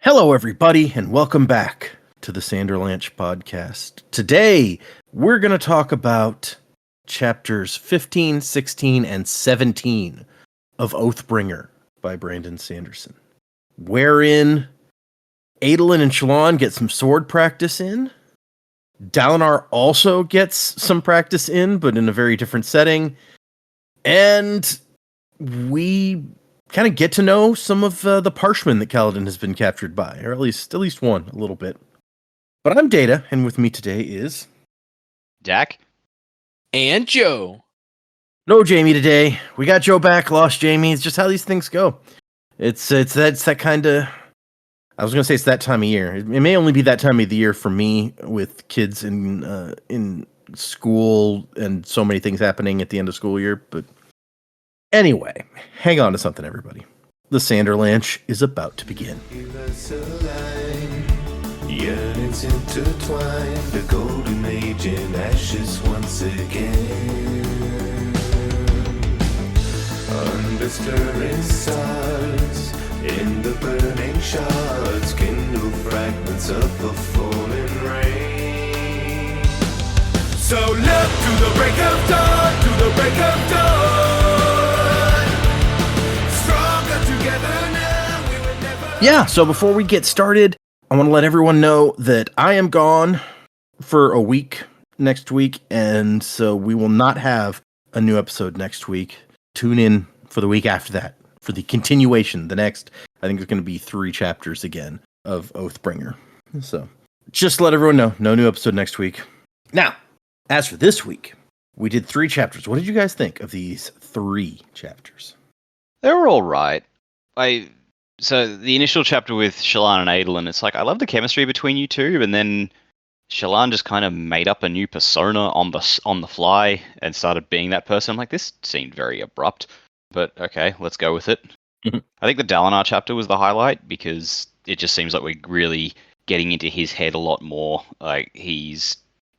Hello, everybody, and welcome back to the Sanderlanche podcast. Today, we're going to talk about chapters 15, 16, and 17 of Oathbringer by Brandon Sanderson, wherein Adolin and Shallan get some sword practice in. Dalinar also gets some practice in, but in a very different setting. And we kind of get to know some of the Parshmen that Kaladin has been captured by, or at least one a little bit. But I'm Data, and with me today is Dak and Joe. No Jaymee today. We got Joe back, lost Jaymee. It's just how these things go. It's that kind of. I was gonna say it's that time of year. It may only be that time of the year for me with kids in school and so many things happening at the end of school year, but. Anyway, hang on to something, everybody. The Sanderlanche is about to begin. Yearnings intertwined, the golden age in ashes once again. Under stirring stars, in the burning shards, kindle fragments of the falling rain. So look to the break of dawn, to the break of dawn. Yeah, so before we get started, I want to let everyone know that I am gone for a week next week, and so we will not have a new episode next week. Tune in for the week after that for the continuation. The next, I think, there's going to be 3 chapters again of Oathbringer. So just let everyone know, no new episode next week. Now, as for this week, we did 3 chapters. What did you guys think of these 3 chapters? They were all right. So the initial chapter with Shallan and Adolin, it's like I love the chemistry between you two, and then Shallan just kind of made up a new persona on the fly and started being that person. I'm like, this seemed very abrupt, but okay, let's go with it. I think the Dalinar chapter was the highlight because it just seems like we're really getting into his head a lot more. Like he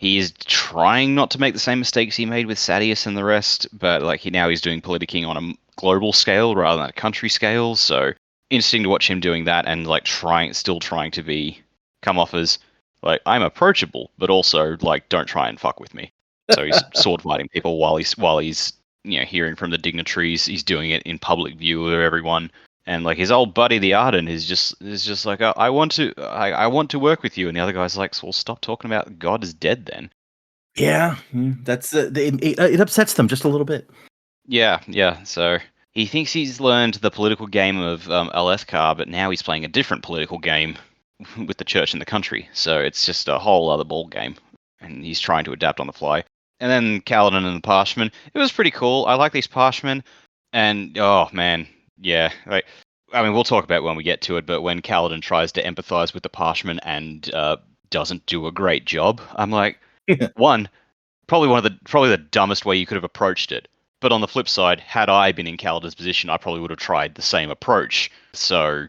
is trying not to make the same mistakes he made with Sadeas and the rest, but like he's doing politicking on a global scale rather than a country scale. So interesting to watch him doing that and like still trying to come off as like I'm approachable, but also like don't try and fuck with me. So he's sword fighting people while he's hearing from the dignitaries. He's doing it in public view of everyone. And like his old buddy, the Arden, is just like, oh, I want to work with you, and the other guy's like, well, stop talking about God is dead then. Yeah, that's it upsets them just a little bit. Yeah. So he thinks he's learned the political game of Alethkar, but now he's playing a different political game with the church and the country. So it's just a whole other ball game, and he's trying to adapt on the fly. And then Kaladin and the Parshmen, it was pretty cool. I like these Parshmen, and oh man. Yeah, like I mean, we'll talk about it when we get to it. But when Kaladin tries to empathize with the Parshmen and doesn't do a great job, I'm like, probably the dumbest way you could have approached it. But on the flip side, had I been in Kaladin's position, I probably would have tried the same approach. So,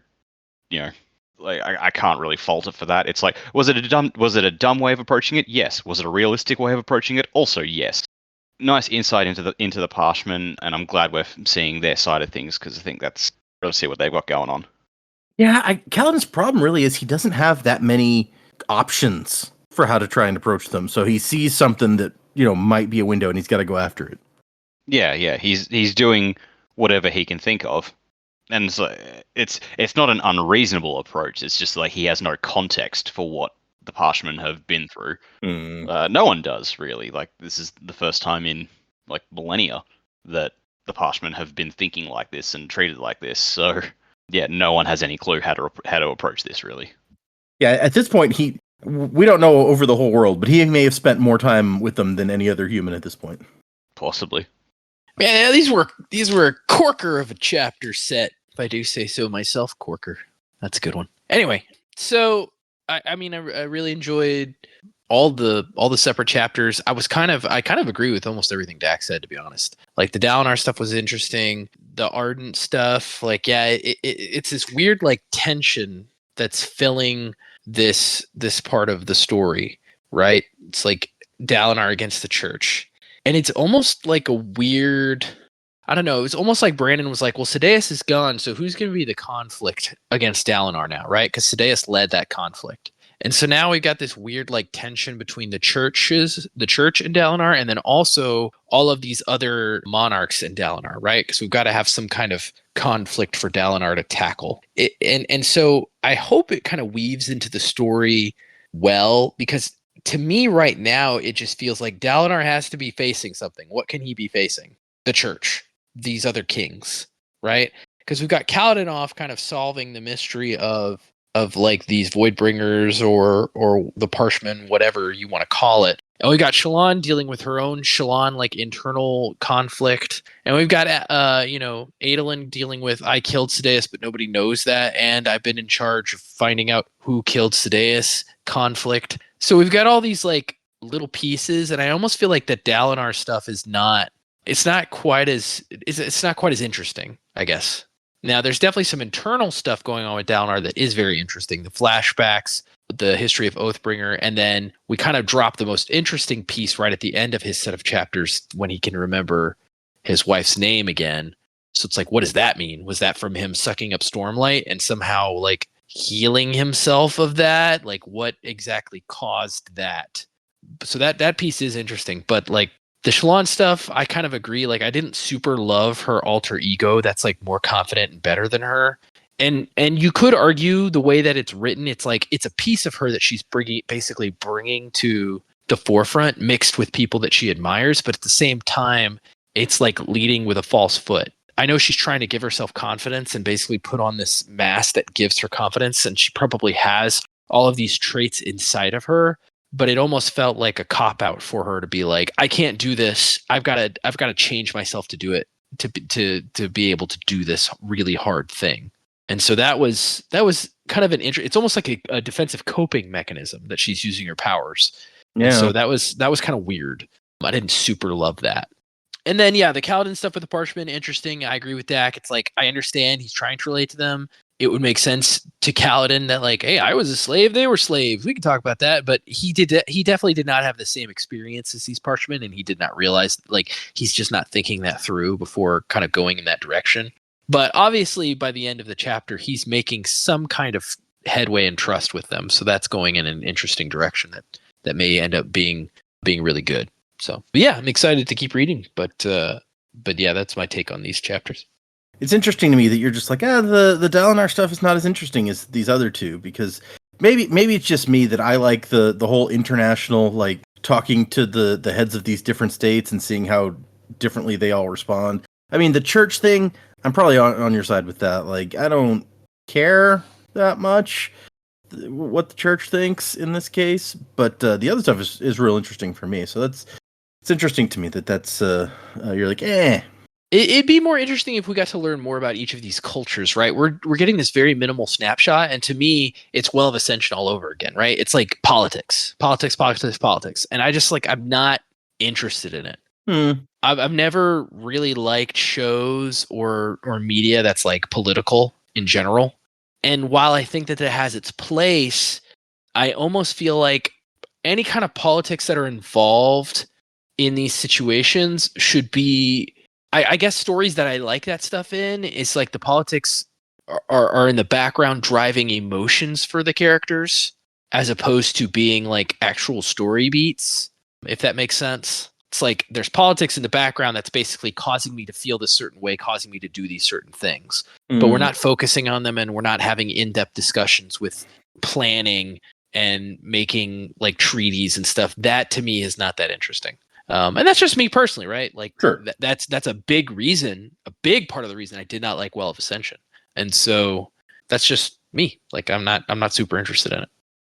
like I can't really fault it for that. It's like, was it a dumb way of approaching it? Yes. Was it a realistic way of approaching it? Also, yes. Nice insight into the Parshmen, and I'm glad we're seeing their side of things because I think that's really see what they've got going on. Yeah, Kaladin's problem really is he doesn't have that many options for how to try and approach them. So he sees something that might be a window, and he's got to go after it. Yeah. He's doing whatever he can think of, and so it's not an unreasonable approach. It's just like he has no context for what the Parshmen have been through. No one does really. Like this is the first time in like millennia that the Parshmen have been thinking like this and treated like this. So yeah, no one has any clue how to approach this really. Yeah, at this point we don't know over the whole world, but he may have spent more time with them than any other human at this point. Possibly. Man, these were a corker of a chapter set, if I do say so myself. Corker, that's a good one. Anyway, so. I mean, I really enjoyed all the separate chapters. I kind of agree with almost everything Dak said, to be honest. Like the Dalinar stuff was interesting. The Ardent stuff, like it's this weird like tension that's filling this part of the story, right? It's like Dalinar against the church, and it's almost like a weird I don't know. It was almost like Brandon was like, well, Sadeas is gone, so who's going to be the conflict against Dalinar now, right? Because Sadeas led that conflict. And so now we've got this weird like tension between the church and Dalinar, and then also all of these other monarchs in Dalinar, right? Because we've got to have some kind of conflict for Dalinar to tackle. And so I hope it kind of weaves into the story well, because to me right now, it just feels like Dalinar has to be facing something. What can he be facing? The church, these other kings, right? Because we've got Kaladin off kind of solving the mystery of like these Voidbringers or the Parshmen, whatever you want to call it. And we got Shallan dealing with her own Shallan like internal conflict. And we've got Adolin dealing with I killed Sadeas, but nobody knows that, and I've been in charge of finding out who killed Sadeas conflict. So we've got all these like little pieces, and I almost feel like that Dalinar stuff is not quite as interesting, I guess. Now, there's definitely some internal stuff going on with Dalinar that is very interesting. The flashbacks, the history of Oathbringer, and then we kind of drop the most interesting piece right at the end of his set of chapters when he can remember his wife's name again. So it's like, what does that mean? Was that from him sucking up Stormlight and somehow like healing himself of that? Like, what exactly caused that? So that piece is interesting, but like, the Shallan stuff, I kind of agree. Like, I didn't super love her alter ego that's like more confident and better than her. And you could argue the way that it's written, it's like it's a piece of her that she's basically bringing to the forefront, mixed with people that she admires. But at the same time, it's like leading with a false foot. I know she's trying to give herself confidence and basically put on this mask that gives her confidence, and she probably has all of these traits inside of her. But it almost felt like a cop out for her to be like, I can't do this. I've got to change myself to do it, to be able to do this really hard thing. And so that was kind of it's almost like a defensive coping mechanism that she's using her powers. Yeah. And so that was kind of weird. I didn't super love that. And then, yeah, the Kaladin stuff with the Parshmen, interesting. I agree with Dak. It's like, I understand he's trying to relate to them. It would make sense to Kaladin that like, hey, I was a slave, they were slaves. We can talk about that. But he definitely did not have the same experience as these Parshmen, and he did not realize, like, he's just not thinking that through before kind of going in that direction. But obviously, by the end of the chapter, he's making some kind of headway and trust with them. So that's going in an interesting direction that may end up being really good. So, but yeah, I'm excited to keep reading. But yeah, that's my take on these chapters. It's interesting to me that you're just like, the Dalinar stuff is not as interesting as these other two, because maybe it's just me that I like the whole international, like, talking to the heads of these different states and seeing how differently they all respond. I mean, the church thing, I'm probably on your side with that. Like, I don't care that much what the church thinks in this case, but the other stuff is real interesting for me. So it's interesting to me that's you're like, It'd be more interesting if we got to learn more about each of these cultures, right? We're getting this very minimal snapshot, and to me, it's Well of Ascension all over again, right? It's like politics, and I just like, I'm not interested in it. I've never really liked shows or media that's like political in general, and while I think that it has its place, I almost feel like any kind of politics that are involved in these situations should be. I guess stories that I like that stuff in is like the politics are in the background driving emotions for the characters, as opposed to being like actual story beats, if that makes sense. It's like there's politics in the background that's basically causing me to feel this certain way, causing me to do these certain things. But we're not focusing on them, and we're not having in-depth discussions with planning and making like treaties and stuff. That to me is not that interesting. And that's just me personally, right? Like, sure. That's a big reason, a big part of the reason I did not like Well of Ascension. And so that's just me. Like, I'm not super interested in it.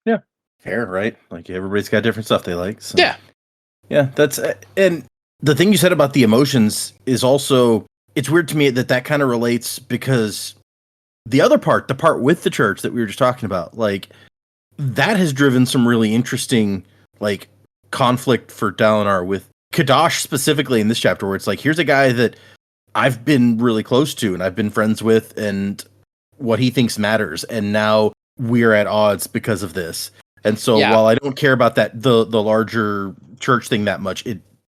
Yeah. Fair, right? Like, everybody's got different stuff they like. So. Yeah. That's, and the thing you said about the emotions is also, it's weird to me that kind of relates, because the other part, the part with the church that we were just talking about, like, that has driven some really interesting, like, conflict for Dalinar with Kadash specifically in this chapter, where it's like, here's a guy that I've been really close to and I've been friends with, and what he thinks matters, and now we're at odds because of this. And so while I don't care about that the larger church thing that much,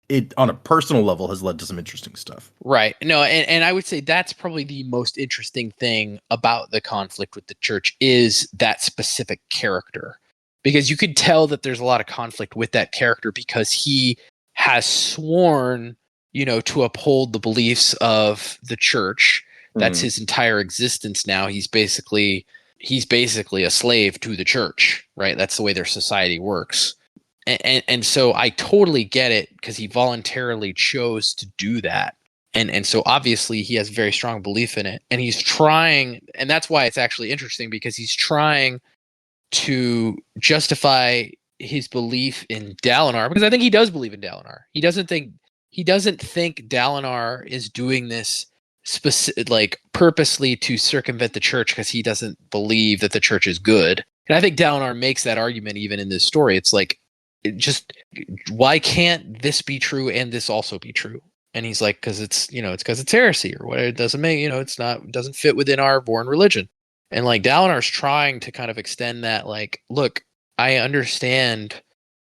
it on a personal level has led to some interesting stuff. Right. No, and I would say that's probably the most interesting thing about the conflict with the church is that specific character. Because you could tell that there's a lot of conflict with that character because he has sworn, to uphold the beliefs of the church. That's his entire existence now. He's basically a slave to the church, right? That's the way their society works. And so I totally get it because he voluntarily chose to do that. And so obviously he has very strong belief in it. And he's trying, and that's why it's actually interesting because he's trying to justify his belief in Dalinar, because I think he does believe in Dalinar. He doesn't think Dalinar is doing this purposely to circumvent the church because he doesn't believe that the church is good. And I think Dalinar makes that argument even in this story. It's like, why can't this be true and this also be true? And he's like, because it's heresy or what. It doesn't make, it doesn't fit within our born religion. And like Dalinar's trying to kind of extend that, like, look, I understand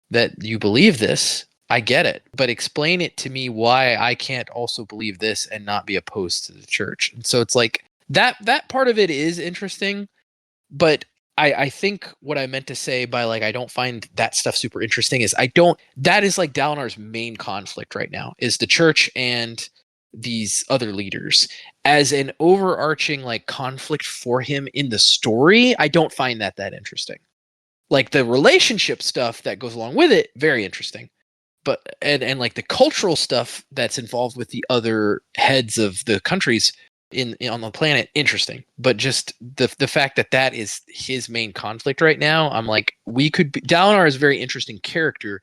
that you believe this. I get it, but explain it to me why I can't also believe this and not be opposed to the church. And so it's like that part of it is interesting, but I think what I meant to say by like I don't find that stuff super interesting is that is like Dalinar's main conflict right now is the church and these other leaders. As an overarching like conflict for him in the story, I don't find that interesting. Like the relationship stuff that goes along with it, very interesting. But and like the cultural stuff that's involved with the other heads of the countries on the planet, interesting. But just the fact that is his main conflict right now, I'm like, Dalinar is a very interesting character.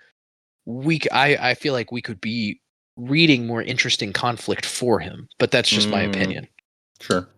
I feel like we could be reading more interesting conflict for him, but that's just my opinion. Sure.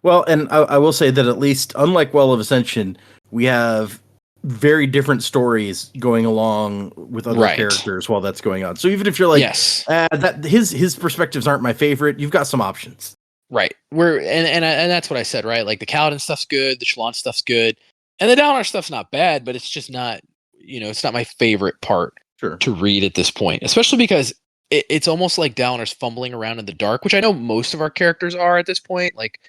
Well, and I will say that at least, unlike Well of Ascension, we have very different stories going along with other characters while that's going on. So even if you're like, yes, that his perspectives aren't my favorite, you've got some options. Right. And that's what I said, right? Like the Kaladin stuff's good, the Shallan stuff's good, and the Dalinar stuff's not bad, but it's just not, it's not my favorite part to read at this point, especially because it's almost like Dalinar's fumbling around in the dark, which I know most of our characters are at this point. Like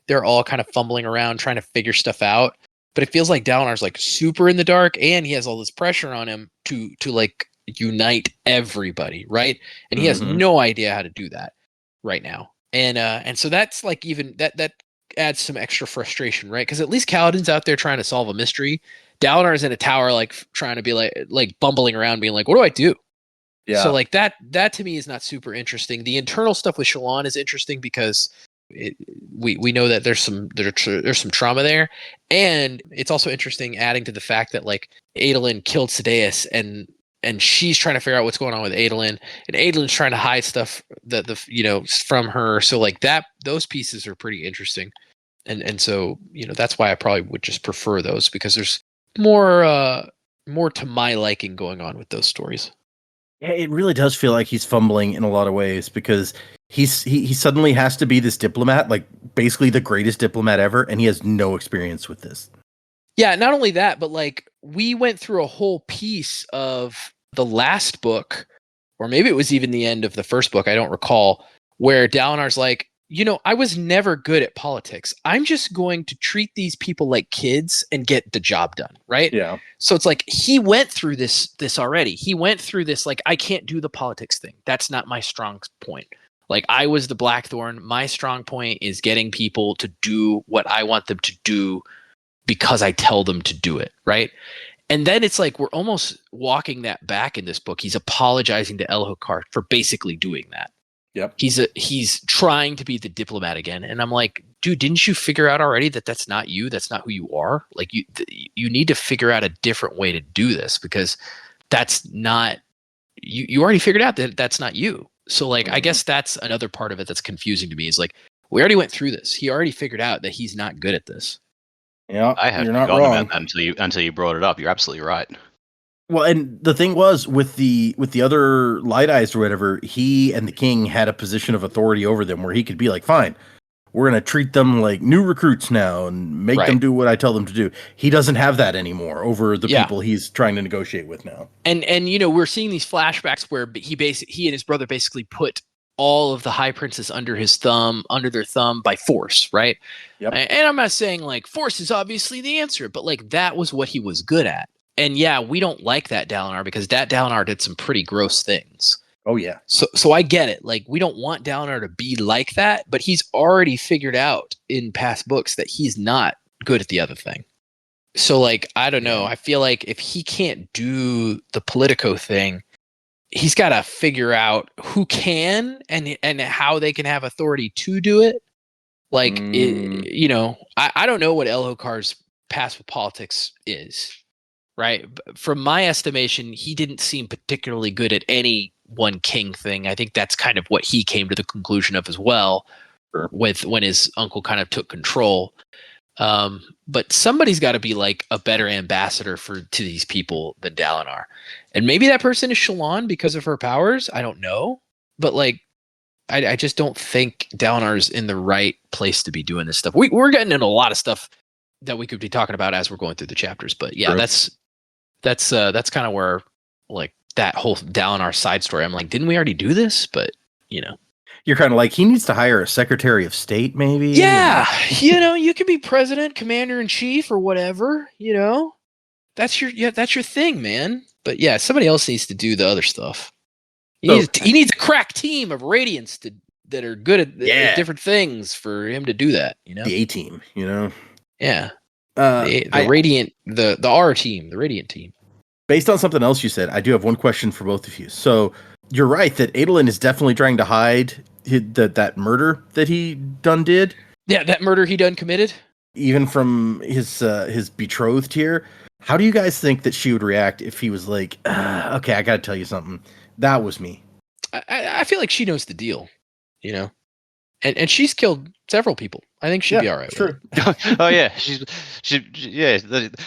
they're all kind of fumbling around trying to figure stuff out, but it feels like Dalinar's like super in the dark and he has all this pressure on him to like unite everybody, right? And he has no idea how to do that right now. And so that's like even that adds some extra frustration, right? Because at least Kaladin's out there trying to solve a mystery. Dalinar's in a tower, like trying to be like bumbling around, being like, "What do I do?" Yeah. So like that to me is not super interesting. The internal stuff with Shallan is interesting because we know that there's some trauma there, and it's also interesting adding to the fact that like Adolin killed Sadeas and she's trying to figure out what's going on with Adolin, and Adolin's trying to hide stuff from her. So like those pieces are pretty interesting, and so that's why I probably would just prefer those because there's more to my liking going on with those stories. Yeah, it really does feel like he's fumbling in a lot of ways because he suddenly has to be this diplomat, like basically the greatest diplomat ever, and he has no experience with this. Yeah, not only that, but like we went through a whole piece of the last book, or maybe it was even the end of the first book, I don't recall, where Dalinar's like, I was never good at politics. I'm just going to treat these people like kids and get the job done, right? Yeah. So it's like he went through this already. He went through this like, I can't do the politics thing. That's not my strong point. Like I was the Blackthorn. My strong point is getting people to do what I want them to do because I tell them to do it, right? And then it's like we're almost walking that back in this book. He's apologizing to Elhokar for basically doing that. Yep. He's trying to be the diplomat again, and I'm like, dude, didn't you figure out already that that's not you? That's not who you are. Like you need to figure out a different way to do this because that's not you. You already figured out that that's not you. So like, I guess that's another part of it that's confusing to me. Is like we already went through this. He already figured out that he's not good at this. Yeah, I had forgotten about that until you brought it up. You're absolutely right. Well, and the thing was with the other Light Eyes or whatever, he and the king had a position of authority over them where he could be like, fine, we're going to treat them like new recruits now and make them do what I tell them to do. He doesn't have that anymore over the people he's trying to negotiate with now. And we're seeing these flashbacks where he and his brother basically put all of the high princes under their thumb by force, right? Yep. And I'm not saying like force is obviously the answer, but like that was what he was good at. And yeah, we don't like that Dalinar because that Dalinar did some pretty gross things. Oh yeah. So I get it. Like we don't want Dalinar to be like that, but he's already figured out in past books that he's not good at the other thing. So like, I don't know. I feel like if he can't do the Politico thing, he's got to figure out who can and how they can have authority to do it. Like, I don't know what Elhokar's past with politics is, right? From my estimation, he didn't seem particularly good at any one king thing. I think that's kind of what he came to the conclusion of as well, with when his uncle kind of took control. But somebody's got to be like a better ambassador to these people than Dalinar, and maybe that person is Shallan because of her powers. I don't know, but like, I just don't think Dalinar's in the right place to be doing this stuff. We're getting into a lot of stuff that we could be talking about as we're going through the chapters, but yeah, that's kind of where like that whole Dalinar side story. I'm like, didn't we already do this? But you're kind of like, he needs to hire a Secretary of State, maybe. Yeah, you can be president, commander in chief, or whatever. That's your thing, man. But yeah, somebody else needs to do the other stuff. He needs a crack team of Radiants that are good at different things for him to do that. The A team. Yeah. The Radiant, the R team, the Radiant team. Based on something else you said, I do have one question for both of you. So you're right that Adolin is definitely trying to hide that murder that he done did. Yeah, that murder he done committed. Even from his betrothed here. How do you guys think that she would react if he was like, okay, I got to tell you something. That was me. I feel like she knows the deal, and she's killed several people. I think she'd be all right with it. Oh yeah,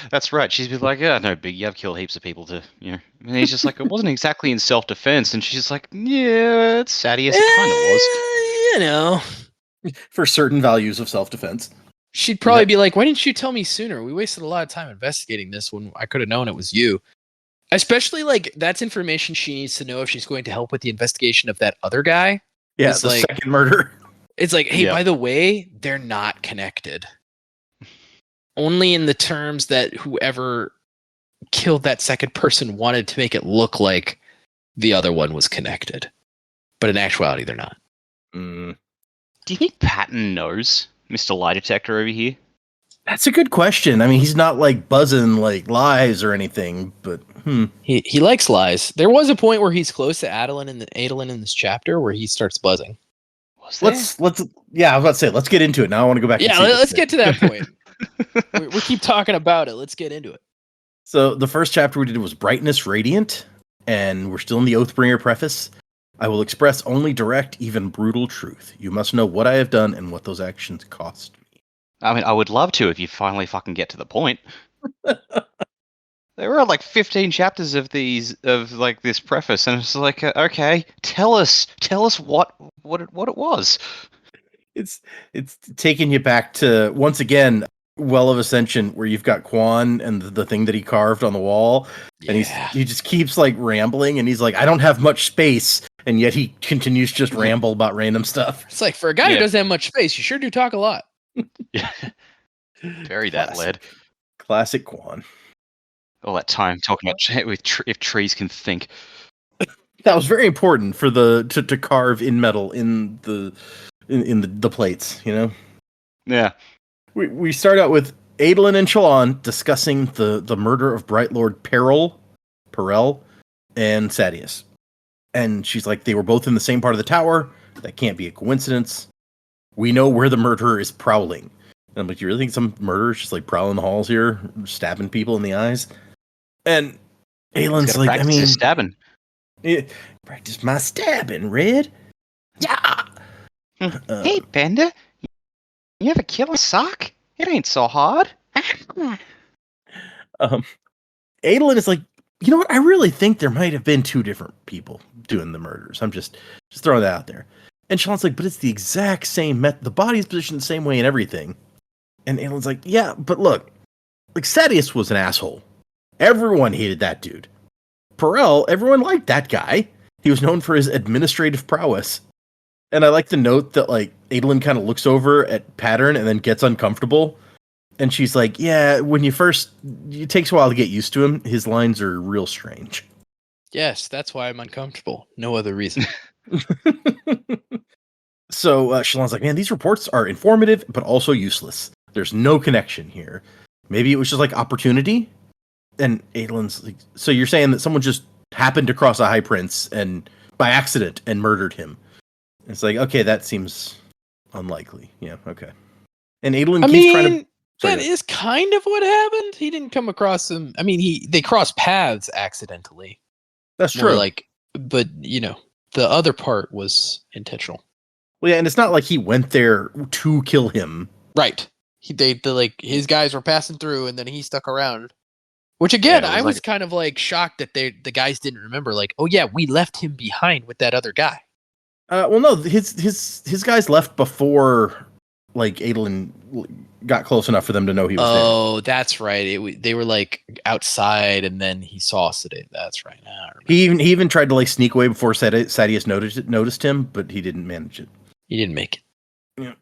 that's right. She's been like, yeah, no biggie, I've killed heaps of people to, And he's just like, it wasn't exactly in self-defense, and she's like, yeah, it's Sadius, it kind of was. For certain values of self-defense. She'd probably be like, why didn't you tell me sooner? We wasted a lot of time investigating this when I could have known it was you. Especially, like, that's information she needs to know if she's going to help with the investigation of that other guy. Yeah, the second murder. It's like, hey, by the way, they're not connected. Only in the terms that whoever killed that second person wanted to make it look like the other one was connected. But in actuality, they're not. Do you think Patton knows Mr. Lie Detector over here? That's a good question. I mean, he's not like buzzing like lies or anything, but he likes lies. There was a point where he's close to Adolin in this chapter where he starts buzzing. Let's I was about to say, let's get into it. Now I want to go back. Yeah, let's get to that point. we keep talking about it. Let's get into it. So the first chapter we did was Brightness Radiant, and we're still in the Oathbringer preface. I will express only direct, even brutal truth. You must know what I have done and what those actions cost me. I mean, I would love to if you finally fucking get to the point. There were like 15 chapters of this preface, and it's like, okay, tell us what it was. It's taking you back to, once again, Well of Ascension, where you've got Quan and the thing that he carved on the wall, and he just keeps like rambling, and he's like, I don't have much space, and yet he continues to just ramble about random stuff. It's like, for a guy who doesn't have much space, you sure do talk a lot. Yeah, very that led. Classic Quan. All that time talking about if trees can think. That was very important for to carve in metal in the plates, Yeah. We start out with Adolin and Shallan discussing the murder of Bright Lord Perel, and Sadius. And she's like, they were both in the same part of the tower. That can't be a coincidence. We know where the murderer is prowling. And I'm like, you really think some murderer's just like prowling the halls here, stabbing people in the eyes? And Aelin's like, I mean, stabbing. Practice my stabbing, Red. Yeah. Hey, Bender. You ever kill a sock? It ain't so hard. Adolin is like, you know what? I really think there might have been two different people doing the murders. I'm just throwing that out there. And Shallan's like, but it's the exact same the body's positioned the same way and everything. And Aelin's like, yeah, but look, like Sadeas was an asshole. Everyone hated that dude. Perel, everyone liked that guy. He was known for his administrative prowess. And I like the note that like Adolin kind of looks over at Pattern and then gets uncomfortable. And she's like, yeah, when it takes a while to get used to him. His lines are real strange. Yes, that's why I'm uncomfortable. No other reason. So Shallan's like, man, these reports are informative, but also useless. There's no connection here. Maybe it was just like opportunity. And Adolin's like, so you're saying that someone just happened to cross a high prince and by accident and murdered him? It's like, okay, that seems unlikely. Yeah, okay. And Adolin keeps trying to. That is kind of what happened. He didn't come across him. I mean, they crossed paths accidentally. That's More true. But the other part was intentional. Well, yeah, and it's not like he went there to kill him. Right. His guys were passing through, and then he stuck around. Which again, I was kind of like shocked that the guys didn't remember. Like, oh yeah, we left him behind with that other guy. Well, no, his guys left before like Adolin got close enough for them to know he was there. Oh, that's right. They were like outside, and then he saw Sadeas. That's right. He even tried to like sneak away before Sadeas noticed him, but he didn't manage it. He didn't make it. Yeah.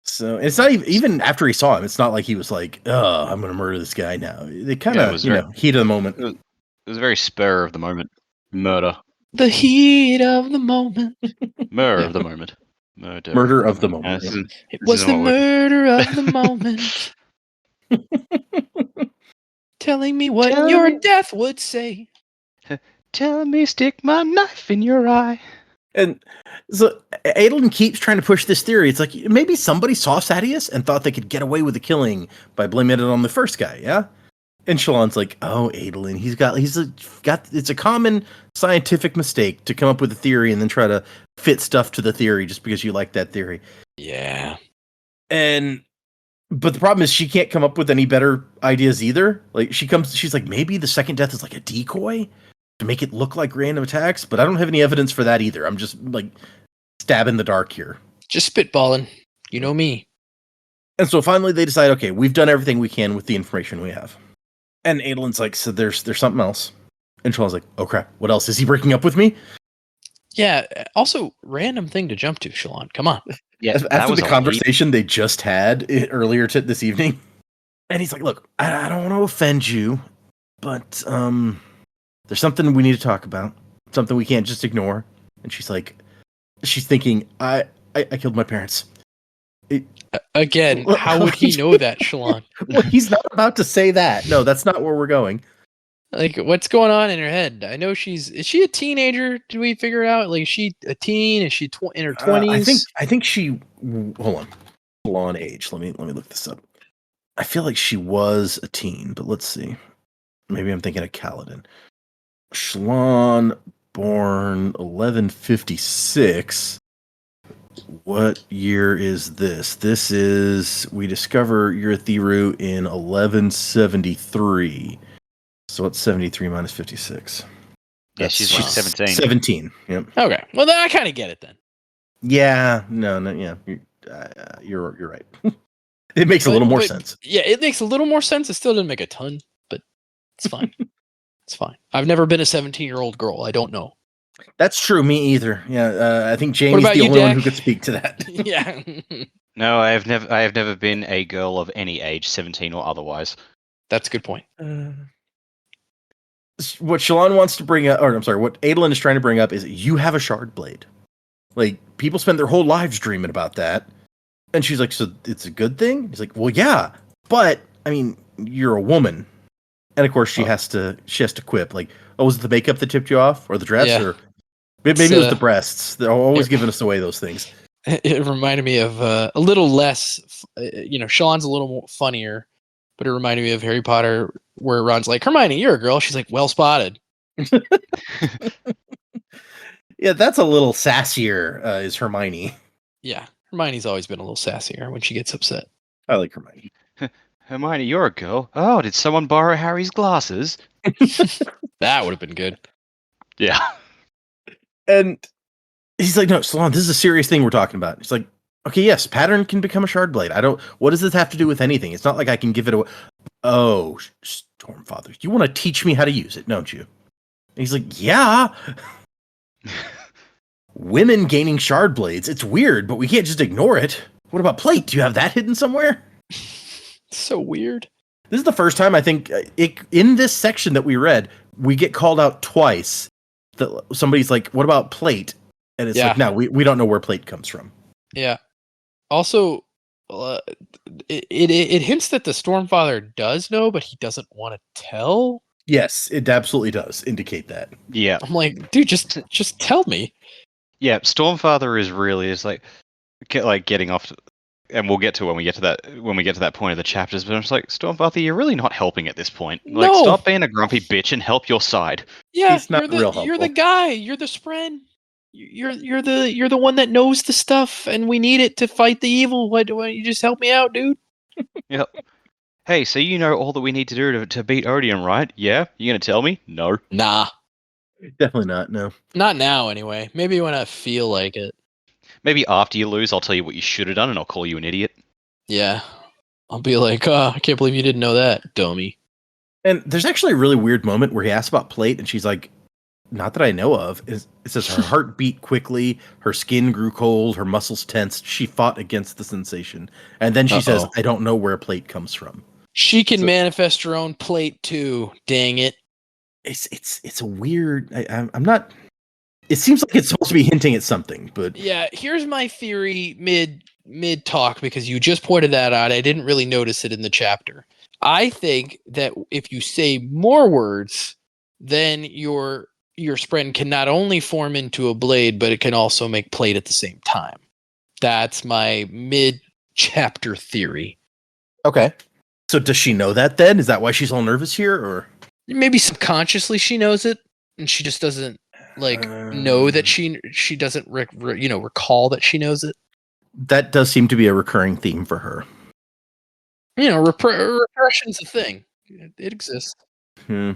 So it's not even after he saw him. It's not like he was like, "Oh, I'm going to murder this guy now." They kind of, heat of the moment. It was a very spur of the moment murder. The heat of the moment. Murder of the moment. Murder of the moment. Yeah. It was the murder of the moment. Telling me what your death would say. Tell me, stick my knife in your eye. And so Adolin keeps trying to push this theory. It's like maybe somebody saw Sadeas and thought they could get away with the killing by blaming it on the first guy, yeah? And Shallan's like, oh, Adolin, it's a common scientific mistake to come up with a theory and then try to fit stuff to the theory just because you like that theory. Yeah. But the problem is she can't come up with any better ideas either. Like she's like, maybe the second death is like a decoy to make it look like random attacks, but I don't have any evidence for that either. I'm just like stabbing in the dark here. Just spitballing. You know me. And so finally they decide, okay, we've done everything we can with the information we have. And Adolin's like, so there's something else. And Shallan's like, oh crap, what else? Is he breaking up with me? Yeah, also random thing to jump to, Shallan. Come on. Yeah, after the conversation they just had earlier this evening. And he's like, look, I don't want to offend you, but there's something we need to talk about. Something we can't just ignore. And she's thinking, I killed my parents. Again, how would he know that, Shallan? Well, he's not about to say that. No, that's not where we're going. Like, what's going on in her head? I know is she a teenager? Did we figure out? Like, is she a teen? Is she in her 20s? I think she, hold on age. Let me look this up. I feel like she was a teen, but let's see. Maybe I'm thinking of Kaladin. Shallan, born 1156. What year is this? This is, we discover Urithiru in 1173. So what's 73 minus 56? Yeah, she's like 17. 17, yep. Okay, well, then I kind of get it then. Yeah, no, yeah. You're right. It makes a little more sense. Yeah, it makes a little more sense. It still didn't make a ton, but it's fine. It's fine. I've never been a 17-year-old girl. I don't know. That's true. Me either. Yeah, I think Jamie's the only one who could speak to that. Yeah. No, I have never been a girl of any age, 17 or otherwise. That's a good point. What Shallan wants to bring up, or I'm sorry, what Adolin is trying to bring up is you have a shard blade. Like, people spend their whole lives dreaming about that. And she's like, so it's a good thing? He's like, well, yeah, but I mean, you're a woman. And of course she has to quip, like, oh, was it the makeup that tipped you off? Or the dress? Yeah. Or maybe it was the breasts. They're always giving us away those things. It reminded me of a little less, Shallan's a little more funnier, but it reminded me of Harry Potter, where Ron's like, Hermione, you're a girl. She's like, well spotted. Yeah, that's a little sassier, is Hermione. Yeah, Hermione's always been a little sassier when she gets upset. I like Hermione. Hermione, you're a girl. Oh, did someone borrow Harry's glasses? That would have been good. Yeah. And He's like, no, Salon, this is a serious thing we're talking about. He's like, okay, yes, pattern can become a shard blade. What does this have to do with anything? It's not like I can give it away. Oh, Stormfather, you want to teach me how to use it, don't you? And he's like, yeah. Women gaining shard blades. It's weird, but we can't just ignore it. What about plate? Do you have that hidden somewhere? So weird. This is the first time I think in this section that we read, we get called out twice. That somebody's like, what about plate? And it's like, no, we don't know where plate comes from. Yeah. Also, it hints that the Stormfather does know, but he doesn't want to tell. Yes, it absolutely does indicate that. Yeah. I'm like, dude, just tell me. Yeah, Stormfather is like getting off, and we'll get to when we get to that point of the chapters. But I'm just like, Stormfather, you're really not helping at this point. Like, No. stop being a grumpy bitch and help your side. Yeah, He's not real you're the helpful. guy. You're the Spren. You're the one that knows the stuff, and we need it to fight the evil. Why don't you just help me out, dude? Yep. Hey, so you know all that we need to do to beat Odium, right? Yeah? You gonna tell me? No. Nah, Definitely not. No. not now. Anyway, maybe when I feel like it. Maybe after you lose, I'll tell you what you should have done, and I'll call you an idiot. Yeah, I'll be like, oh, I can't believe you didn't know that, dummy. And there's actually a really weird moment where he asks about plate, and she's like, not that I know of. It says her heart beat quickly, her skin grew cold, her muscles tensed. She fought against the sensation. And then she says, I don't know where plate comes from. She can manifest her own plate too. Dang it. It's a weird. I'm not. It seems like it's supposed to be hinting at something, but Yeah, here's my theory mid talk, because you just pointed that out. I didn't really notice it in the chapter. I think that if you say more words, then your Spren can not only form into a blade, but it can also make plate at the same time. That's my mid chapter theory. okay. So does she know that then? Is that why she's all nervous here, or Maybe subconsciously she knows it, and she just doesn't know that she doesn't recall that she knows it. that does seem to be a recurring theme for her? You know, repression's a thing. It exists. Hmm.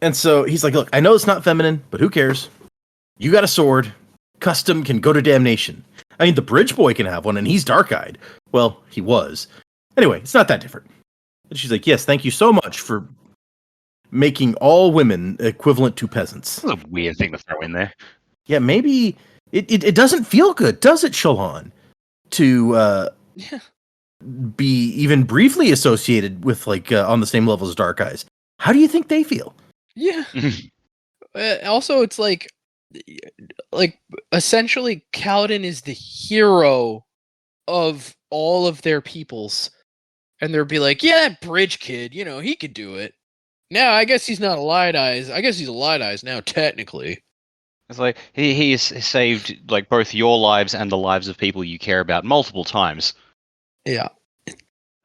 And so he's like, look, I know it's not feminine, but who cares? You got a sword. Custom can go to damnation. I mean, the bridge boy can have one, and he's dark-eyed. Well, he was. Anyway, it's not that different. And she's like, yes, thank you so much for making all women equivalent to peasants. That's a weird thing to throw in there. Yeah, maybe it doesn't feel good, does it, Shalon? To be even briefly associated with, on the same level as Dark Eyes. How do you think they feel? Yeah. Also, it's like essentially Kaladin is the hero of all of their peoples, and they'll be like, yeah, that bridge kid, he could do it. Now, I guess he's not a Light Eyes. I guess he's a Light Eyes now, technically. It's like he has saved like both your lives and the lives of people you care about multiple times. Yeah.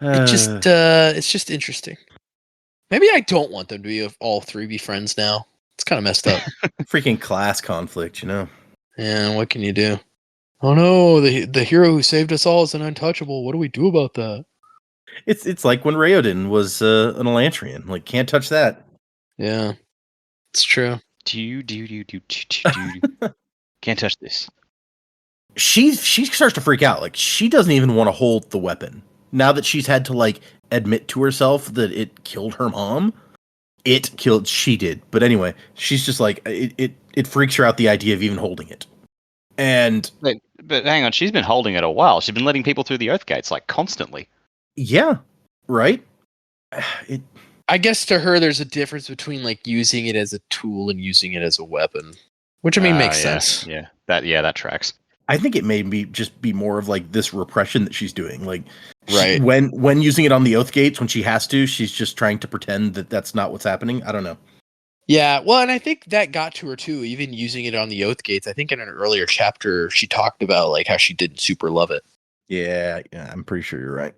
It's just interesting. Maybe I don't want them to be all three be friends now. It's kind of messed up. Freaking class conflict, Yeah, what can you do? Oh no, the hero who saved us all is an untouchable. What do we do about that? It's like when Raoden was an Elantrian. Like, can't touch that. Yeah, it's true. Can't touch this. She starts to freak out. Like, she doesn't even want to hold the weapon. Now that she's had to, admit to herself that it killed her mom. She did. But anyway, she's just like, it freaks her out, the idea of even holding it. And... But hang on, she's been holding it a while. She's been letting people through the Oath Gates, constantly. Yeah, right? I guess to her, there's a difference between, using it as a tool and using it as a weapon. Which, makes sense. Yeah, that tracks. I think it may be more of, this repression that she's doing. Right. When using it on the Oath Gates, when she has to, she's just trying to pretend that that's not what's happening. I don't know. Yeah, well, and I think that got to her too, even using it on the Oath Gates. I think in an earlier chapter, she talked about how she didn't super love it. Yeah, I'm pretty sure you're right.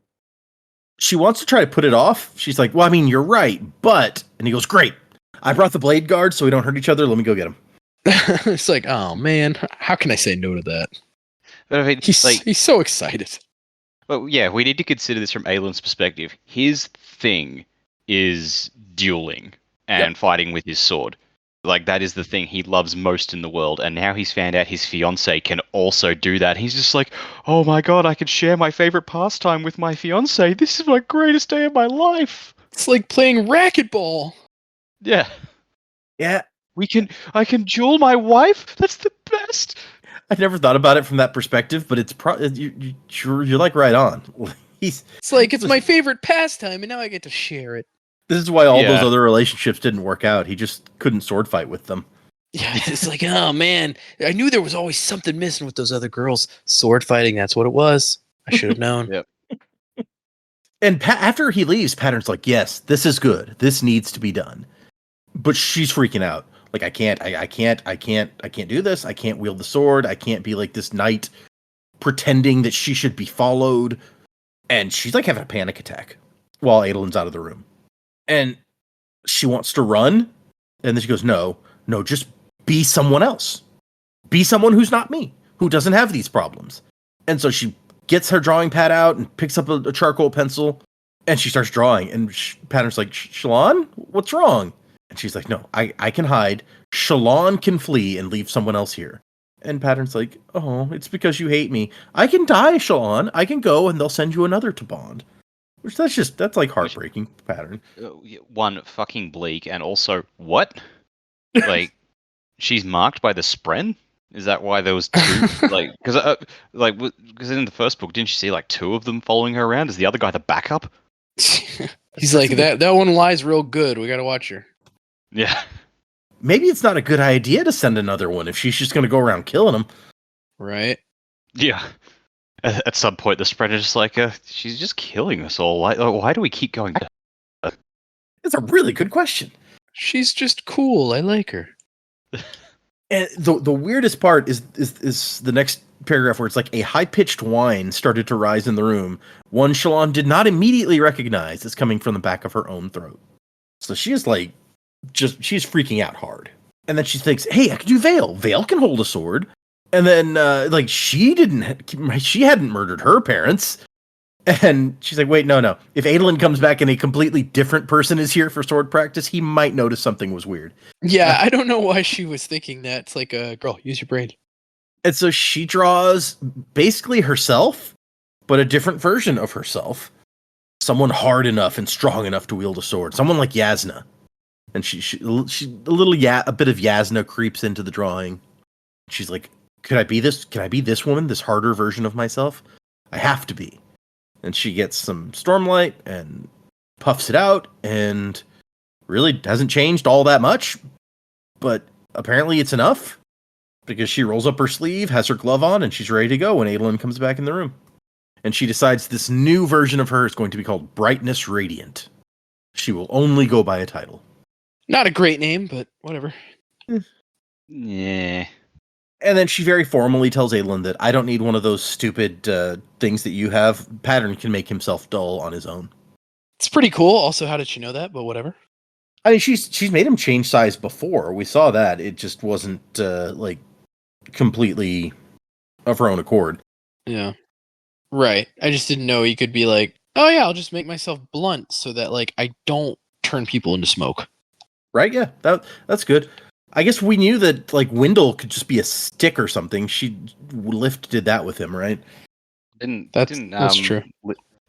She wants to try to put it off. She's like, well, you're right, but... And he goes, great. I brought the blade guard so we don't hurt each other. Let me go get him. It's like, oh man, how can I say no to that? But he's so excited. Well, yeah, we need to consider this from Aylin's perspective. His thing is dueling and fighting with his sword. Like, that is the thing he loves most in the world, and now he's found out his fiancée can also do that. He's just like, oh my god, I can share my favorite pastime with my fiancée. This is my greatest day of my life. It's like playing racquetball. Yeah. Yeah, I can duel my wife? That's the best. I never thought about it from that perspective, but it's you're like right on. It's like, it's my favorite pastime, and now I get to share it. This is why all Yeah. those other relationships didn't work out. He just couldn't sword fight with them. Yeah, it's like, oh man, I knew there was always something missing with those other girls. Sword fighting, that's what it was. I should have known. Yep. And after he leaves, Pattern's like, yes, this is good. This needs to be done. But she's freaking out. Like, I can't do this. I can't wield the sword. I can't be like this knight pretending that she should be followed. And she's like having a panic attack while Adolin's out of the room. And she wants to run. And then she goes, no, just be someone else. Be someone who's not me, who doesn't have these problems. And so she gets her drawing pad out and picks up a charcoal pencil. And she starts drawing. And Pattern's like, Shallan, what's wrong? And she's like, no, I can hide. Shallan can flee and leave someone else here. And Pattern's like, oh, it's because you hate me. I can die, Shallan. I can go and they'll send you another to bond. Which that's like heartbreaking, Pattern. One, fucking bleak, and also, what? Like, she's marked by the Spren? Is that why there was two? Because in the first book, didn't you see like two of them following her around? Is the other guy the backup? He's like, that one lies real good. We gotta watch her. Yeah. Maybe it's not a good idea to send another one if she's just going to go around killing them. Right? Yeah. At some point, the Spren is just like, she's just killing us all. Why do we keep going to her? It's a really good question. She's just cool. I like her. And the weirdest part is the next paragraph where it's like a high-pitched whine started to rise in the room. One Shallan did not immediately recognize as coming from the back of her own throat. So she is like, she's freaking out hard. And then she thinks, hey, I can do Vale. Vale can hold a sword. And then, she hadn't murdered her parents. And she's like, wait, no. If Adolin comes back and a completely different person is here for sword practice, he might notice something was weird. Yeah, I don't know why she was thinking that. It's like, girl, use your brain. And so she draws basically herself, but a different version of herself. Someone hard enough and strong enough to wield a sword. Someone like Yasna. And she a bit of Yasna creeps into the drawing. She's like, could I be this? Can I be this woman? This harder version of myself? I have to be. And she gets some stormlight and puffs it out and really hasn't changed all that much. But apparently it's enough because she rolls up her sleeve, has her glove on, and she's ready to go when Adolin comes back in the room. And she decides this new version of her is going to be called Brightness Radiant. She will only go by a title. Not a great name, but whatever. Yeah. And then she very formally tells Adolin that I don't need one of those stupid things that you have. Pattern can make himself dull on his own. It's pretty cool. Also, how did she know that? But whatever. I mean, she's made him change size before. We saw that. It just wasn't completely of her own accord. Yeah. Right. I just didn't know he could be like, oh yeah, I'll just make myself blunt so that like I don't turn people into smoke. Right? Yeah, that's good. I guess we knew that like Wendell could just be a stick or something. Lift did that with him, right? That's true.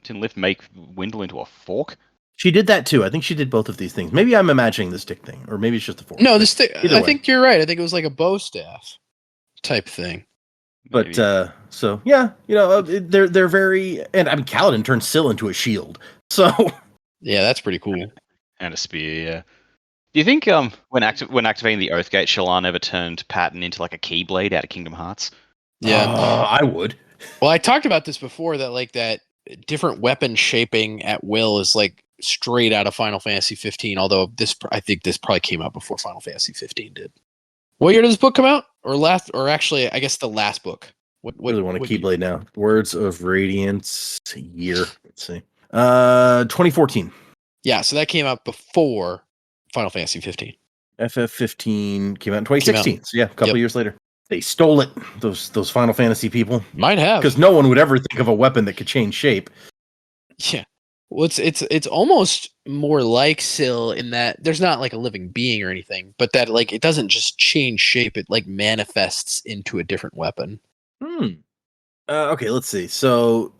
Didn't Lift make Wendell into a fork? She did that too. I think she did both of these things. Maybe I'm imagining the stick thing, or maybe it's just a fork. No, the stick. Either I way. think you're right. I think it was like a bow staff type thing. But so yeah, they're very, and I mean Kaladin turned Syl into a shield. So Yeah, that's pretty cool. And a spear, yeah. Do you think when activating the Oathgate, Shallan ever turned Patton into like a Keyblade out of Kingdom Hearts? Yeah. I would. Well, I talked about this before that like that different weapon shaping at will is like straight out of Final Fantasy 15. Although I think this probably came out before Final Fantasy 15 did. What year did this book come out? Or actually, I guess the last book. What really want a Keyblade now? Words of Radiance year. Let's see. 2014. Yeah, so that came out before Final Fantasy 15. FF15 came out in 2016. So yeah, a couple years later. They stole it, those Final Fantasy people. Might have. Because no one would ever think of a weapon that could change shape. Yeah. Well, it's almost more like Syl in that there's not like a living being or anything, but that like it doesn't just change shape; it like manifests into a different weapon. Okay, let's see. So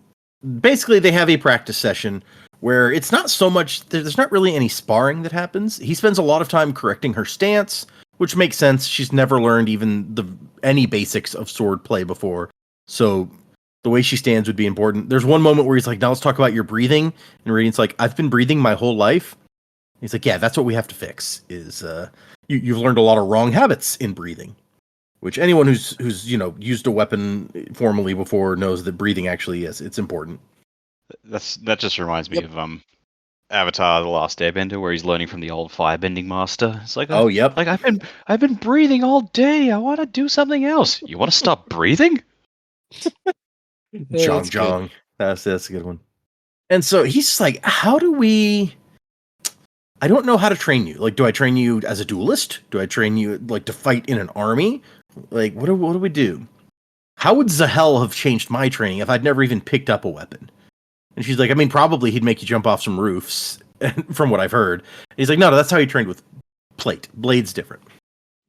basically, they have a practice session where it's not so much, there's not really any sparring that happens. He spends a lot of time correcting her stance, which makes sense. She's never learned even any basics of sword play before. So the way she stands would be important. There's one moment where he's like, now let's talk about your breathing. And Radiant's like, I've been breathing my whole life. He's like, yeah, that's what we have to fix, is you've learned a lot of wrong habits in breathing. Which anyone who's used a weapon formally before knows that breathing actually it's important. That just reminds me of Avatar: The Last Airbender, where he's learning from the old firebending master. It's like, Yep. like I've been breathing all day. I want to do something else. You want to stop breathing? Jong. That's a good one. And so he's just like, how do we? I don't know how to train you. Like, do I train you as a duelist? Do I train you like to fight in an army? Like, what do we do? How would Zahel have changed my training if I'd never even picked up a weapon? And she's like, I mean, probably he'd make you jump off some roofs, from what I've heard. And he's like, no, that's how he trained with plate. Blade's different.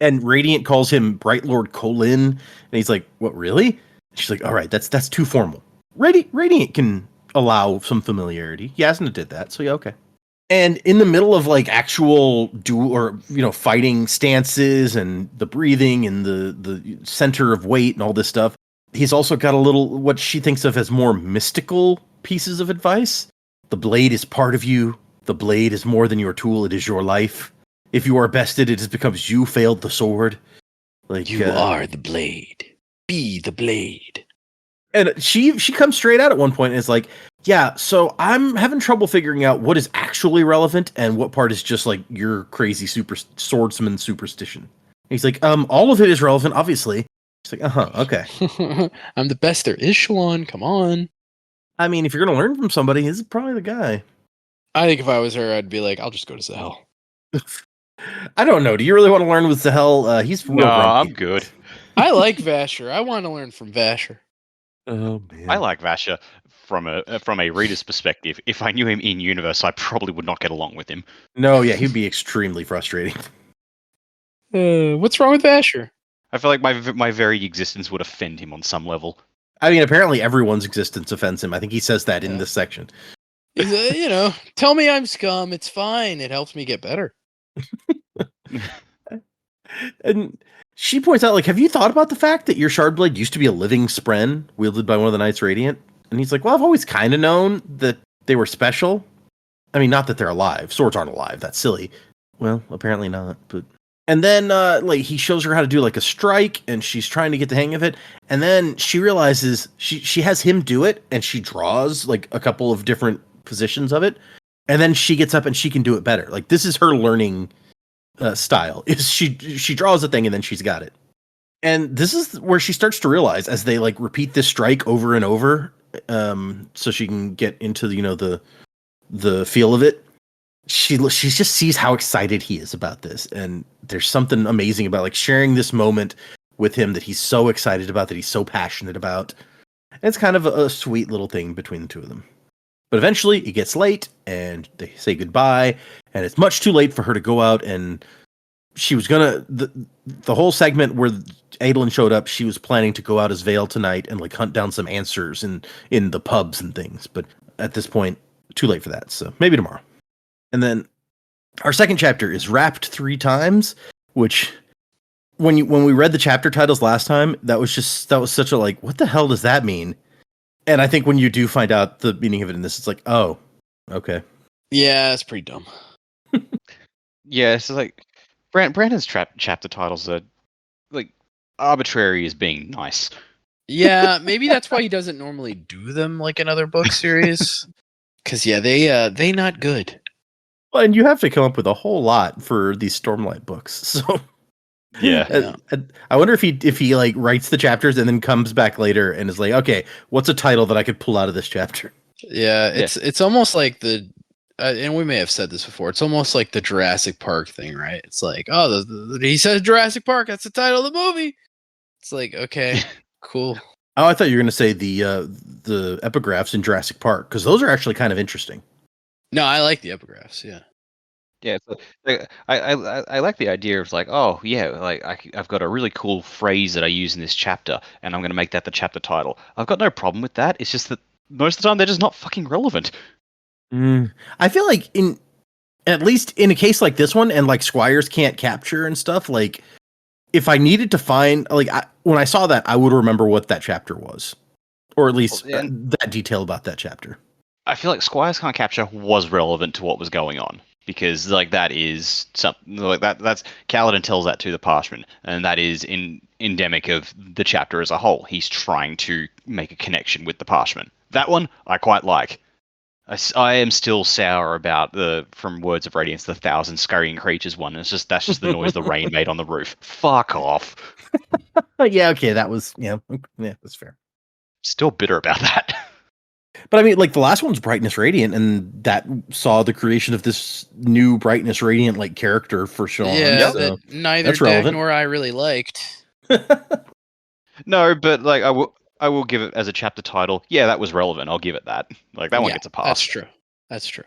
And Radiant calls him Bright Lord Colin, and he's like, what, really? She's like, all right, that's too formal. Radiant can allow some familiarity. Yasna did that, so yeah, okay. And in the middle of like actual duel or fighting stances and the breathing and the center of weight and all this stuff, he's also got a little what she thinks of as more mystical pieces of advice. The blade is part of you. The blade is more than your tool. It is your life. If you are bested, it becomes you failed the sword. Like you are the blade. Be the blade. And she comes straight out at one point and is like, yeah, so I'm having trouble figuring out what is actually relevant and what part is just like your crazy swordsman superstition. And he's like, all of it is relevant, obviously. She's like, okay. I'm the best there is, Shalon. Come on. I mean, if you're going to learn from somebody, he's probably the guy. I think if I was her, I'd be like, I'll just go to Zahel. I don't know. Do you really want to learn with Zahel? He's real grumpy. I'm good. I like Vasher. I want to learn from Vasher. Oh man, I like Vasher from a reader's perspective. If I knew him in universe, I probably would not get along with him. No, yeah, he'd be extremely frustrating. What's wrong with Vasher? I feel like my very existence would offend him on some level. I mean, apparently everyone's existence offends him. I think he says that in this section. He's, tell me I'm scum. It's fine. It helps me get better. And she points out, like, have you thought about the fact that your shard blade used to be a living spren wielded by one of the Knights Radiant? And he's like, well, I've always kind of known that they were special. I mean, not that they're alive. Swords aren't alive. That's silly. Well, apparently not. But and then like he shows her how to do like a strike, and she's trying to get the hang of it. And then she realizes she has him do it, and she draws like a couple of different positions of it. And then she gets up and she can do it better. Like this is her learning style. Is she draws a thing and then she's got it. And this is where she starts to realize, as they like repeat this strike over and over, so she can get into the feel of it. She just sees how excited he is about this, and there's something amazing about like sharing this moment with him that he's so excited about, that he's so passionate about. And it's kind of a sweet little thing between the two of them. But eventually it gets late and they say goodbye, and it's much too late for her to go out. And she was gonna the whole segment where Adolin showed up, she was planning to go out as Vale tonight and like hunt down some answers in the pubs and things. But at this point, too late for that. So maybe tomorrow. And then our second chapter is Wrapped 3 Times, which when we read the chapter titles last time, that was such a like, what the hell does that mean? And I think when you do find out the meaning of it in this, it's like, oh, okay. Yeah, it's pretty dumb. Yeah, it's like Brandon's chapter titles are like arbitrary as being nice. Yeah, maybe that's why he doesn't normally do them like in other book series. Because yeah, they not good. Well, and you have to come up with a whole lot for these Stormlight books. So yeah. I wonder if he like writes the chapters and then comes back later and is like, okay, what's a title that I could pull out of this chapter? Yeah, it's almost like the and we may have said this before. It's almost like the Jurassic Park thing, right? It's like, oh, he says Jurassic Park. That's the title of the movie. It's like, okay, cool. Oh, I thought you were going to say the epigraphs in Jurassic Park, because those are actually kind of interesting. No, I like the epigraphs. Yeah. Yeah, it's like, I like the idea of like, oh yeah, like I've got a really cool phrase that I use in this chapter, and I'm going to make that the chapter title. I've got no problem with that. It's just that most of the time they're just not fucking relevant. I feel like at least in a case like this one, and like squires can't capture and stuff, like if I needed to find, like when I saw that, I would remember what that chapter was, or at least Well, that detail about that chapter. I feel like Squires Can't Capture was relevant to what was going on because like that is something like that's Kaladin tells that to the Parchment, and that is endemic of the chapter as a whole. He's trying to make a connection with the Parchment. That one I quite like. I am still sour about the from Words of Radiance, the 1,000 scurrying creatures one. That's just the noise the rain made on the roof. Fuck off. Yeah, okay, that was that's fair. Still bitter about that. But I mean, like the last one's Brightness Radiant, and that saw the creation of this new Brightness Radiant like character for Sean. Yeah, so that neither that's Dak relevant. nor I really liked. No, but like I will give it as a chapter title. Yeah, that was relevant. I'll give it that. Like that one gets a pass. That's true. That's true.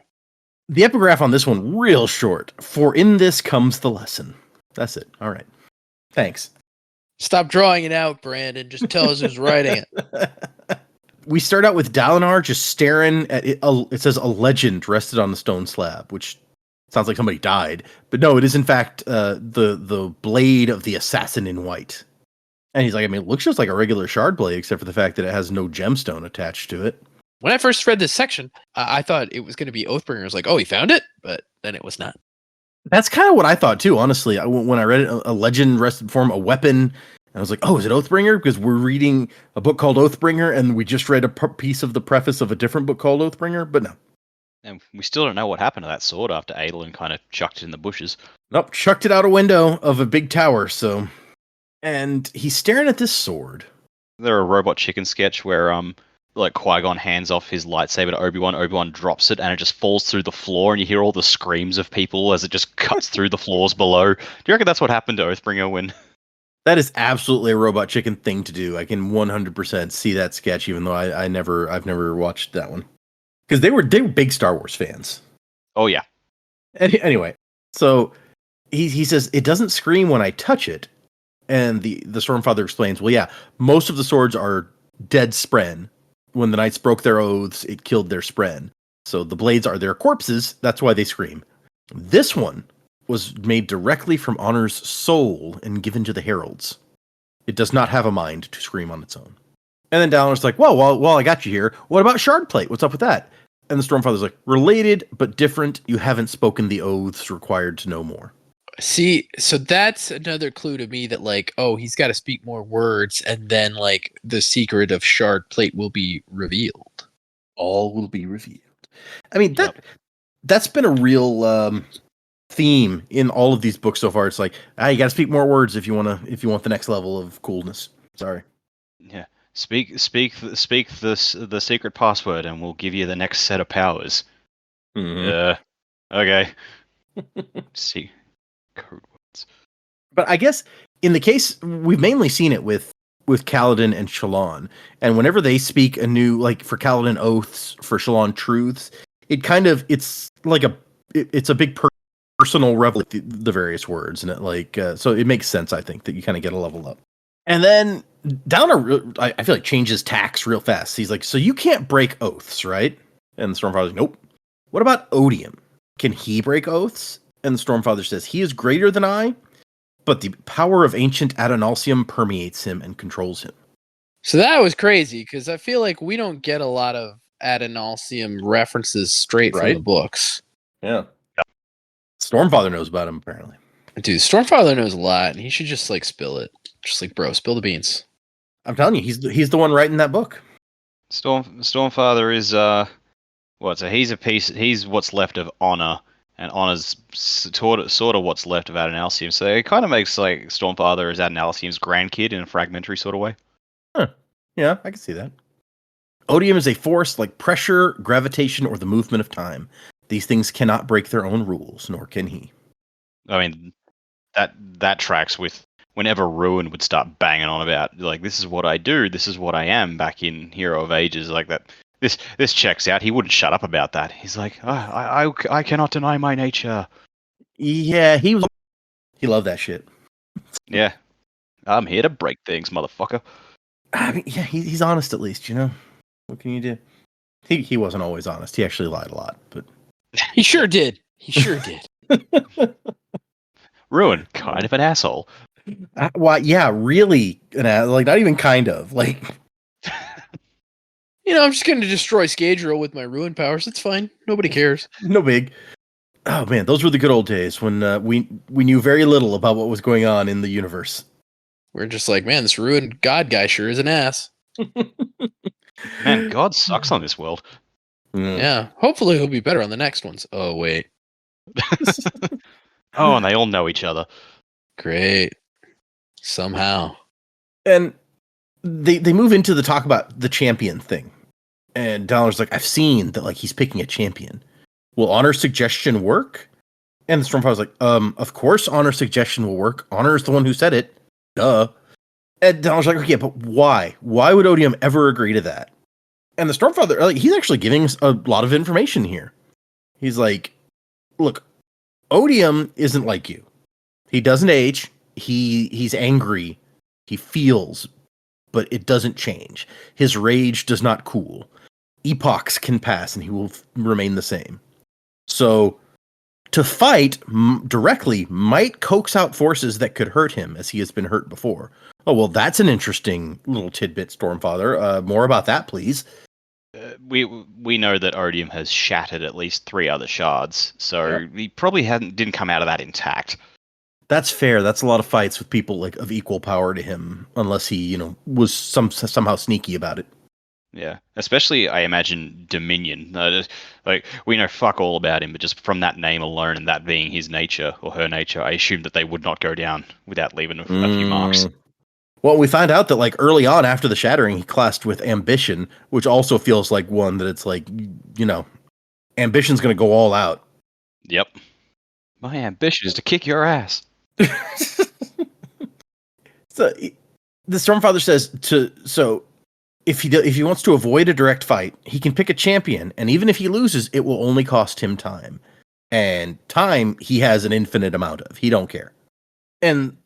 The epigraph on this one real short. For in this comes the lesson. That's it. All right. Thanks. Stop drawing it out, Brandon. Just tell us who's writing it. We start out with Dalinar just staring at it. It says a legend rested on the stone slab, which sounds like somebody died, but no, it is in fact the blade of the assassin in white. And he's like, I mean, it looks just like a regular shard blade, except for the fact that it has no gemstone attached to it. When I first read this section, I thought it was going to be Oathbringer. I was like, oh, he found it? But then it was not. That's kind of what I thought too, honestly. When I read it, a legend rested form, a weapon, I was like, oh, is it Oathbringer? Because we're reading a book called Oathbringer, and we just read a piece of the preface of a different book called Oathbringer, but no. And we still don't know what happened to that sword after Adolin kind of chucked it in the bushes. Nope, chucked it out a window of a big tower, so... And he's staring at this sword. There a robot chicken sketch where like Qui-Gon hands off his lightsaber to Obi-Wan, Obi-Wan drops it, and it just falls through the floor, and you hear all the screams of people as it just cuts through the floors below. Do you reckon that's what happened to Oathbringer when... That is absolutely a Robot Chicken thing to do. I can 100% see that sketch, even though I've never watched that one. Because they were big Star Wars fans. Oh, yeah. Anyway, so he says, it doesn't scream when I touch it. And the Stormfather explains, well, yeah, most of the swords are dead spren. When the knights broke their oaths, it killed their spren. So the blades are their corpses. That's why they scream. This one was made directly from Honor's soul and given to the heralds. It does not have a mind to scream on its own. And then Dalinar's like, well, while I got you here, what about Shardplate? What's up with that? And the Stormfather's like, related, but different. You haven't spoken the oaths required to know more. See, so that's another clue to me that, like, oh, he's got to speak more words, and then, like, the secret of Shardplate will be revealed. All will be revealed. I mean, that's been a real theme in all of these books so far. It's like, you got to speak more words if you want the next level of coolness. Sorry. Yeah. Speak the secret password, and we'll give you the next set of powers. Mm-hmm. Okay. See. Code words. But I guess in the case, we've mainly seen it with Kaladin and Shallan, and whenever they speak a new, like for Kaladin oaths, for Shallan truths, it's like it's a big personal revelation, the various words, and it so it makes sense, I think, that you kind of get a level up. And then Downer, I feel like, changes tacks real fast. He's like, so you can't break oaths, right? And the Stormfather's like, nope. What about Odium? Can he break oaths? And the Stormfather says, he is greater than I, but the power of ancient Adonalsium permeates him and controls him. So that was crazy, because I feel like we don't get a lot of Adonalsium references straight from the books. Yeah. Stormfather knows about him, apparently. Dude, Stormfather knows a lot, and he should just, like, spill it. Just like, bro, spill the beans. I'm telling you, he's the one writing that book. Stormfather is, so he's what's left of Honor, and Honor's sort of what's left of Adonalsium. So it kind of makes like Stormfather as Adonalsium's grandkid in a fragmentary sort of way. Huh. Yeah, I can see that. Odium is a force like pressure, gravitation, or the movement of time. These things cannot break their own rules, nor can he. I mean, that tracks with whenever Ruin would start banging on about, like, this is what I do, this is what I am, back in Hero of Ages, like that This checks out. He wouldn't shut up about that. He's like, I cannot deny my nature. Yeah, he loved that shit. Yeah, I'm here to break things, motherfucker. I mean, yeah, he's honest at least, you know. What can you do? He wasn't always honest. He actually lied a lot, but He sure did. He sure did. Ruin, kind of an asshole. Why? Yeah, really, like not even kind of like. You know, I'm just going to destroy Scadrial with my ruin powers. It's fine. Nobody cares. No big. Oh man, those were the good old days when we knew very little about what was going on in the universe. We're just like, man, this ruined god guy sure is an ass. Man, God sucks on this world. Yeah. Hopefully he'll be better on the next ones. Oh, wait. Oh, and they all know each other. Great. Somehow. And they move into the talk about the champion thing. And Dollar's like, I've seen that like he's picking a champion. Will honor suggestion work? And the Stormfather's like, of course honor suggestion will work. Honor is the one who said it. Duh. And Dollar's like, okay, but why? Why would Odium ever agree to that? And the Stormfather, like, he's actually giving us a lot of information here. He's like, look, Odium isn't like you. He doesn't age. He's angry. He feels, but it doesn't change. His rage does not cool. Epochs can pass and he will remain the same. So to fight directly might coax out forces that could hurt him as he has been hurt before. Oh, well, that's an interesting little tidbit, Stormfather. More about that, please. We know that Odium has shattered at least 3 other shards, so he probably didn't come out of that intact. That's fair. That's a lot of fights with people like of equal power to him, unless he, was somehow sneaky about it. Yeah, especially I imagine Dominion. Like we know fuck all about him, but just from that name alone and that being his nature or her nature, I assume that they would not go down without leaving a few marks. Well, we find out that like early on after the shattering, he clashed with Ambition, which also feels like one that it's like, Ambition's going to go all out. Yep. My ambition is to kick your ass. So the Stormfather says if he wants to avoid a direct fight, he can pick a champion, and even if he loses, it will only cost him time. And time he has an infinite amount of. He don't care. And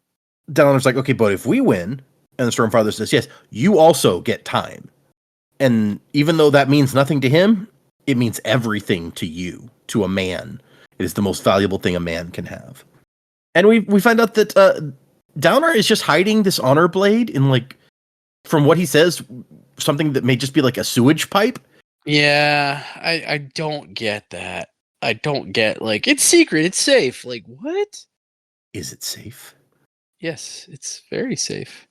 Dalinor's like, okay, but if we win, and the Stormfather says, yes, you also get time. And even though that means nothing to him, it means everything to you, to a man. It is the most valuable thing a man can have. And we find out that Downer is just hiding this honor blade in, like, from what he says, something that may just be like a sewage pipe. Yeah, I don't get that. I don't get, like, it's secret, it's safe. Like, what? Is it safe? Yes, it's very safe.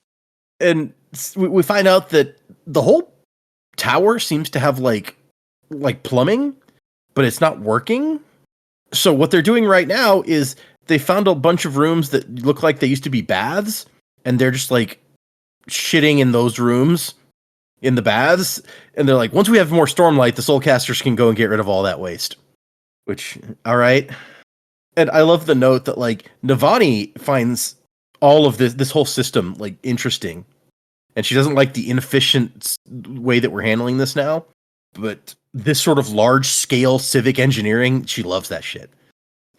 And we find out that the whole tower seems to have like plumbing, but it's not working. So what they're doing right now is they found a bunch of rooms that look like they used to be baths, and they're just like shitting in those rooms in the baths. And they're like, once we have more stormlight, the soulcasters can go and get rid of all that waste. Which, all right. And I love the note that like Navani finds all of this whole system like interesting, and she doesn't like the inefficient way that we're handling this now, but this sort of large scale civic engineering, she loves that shit.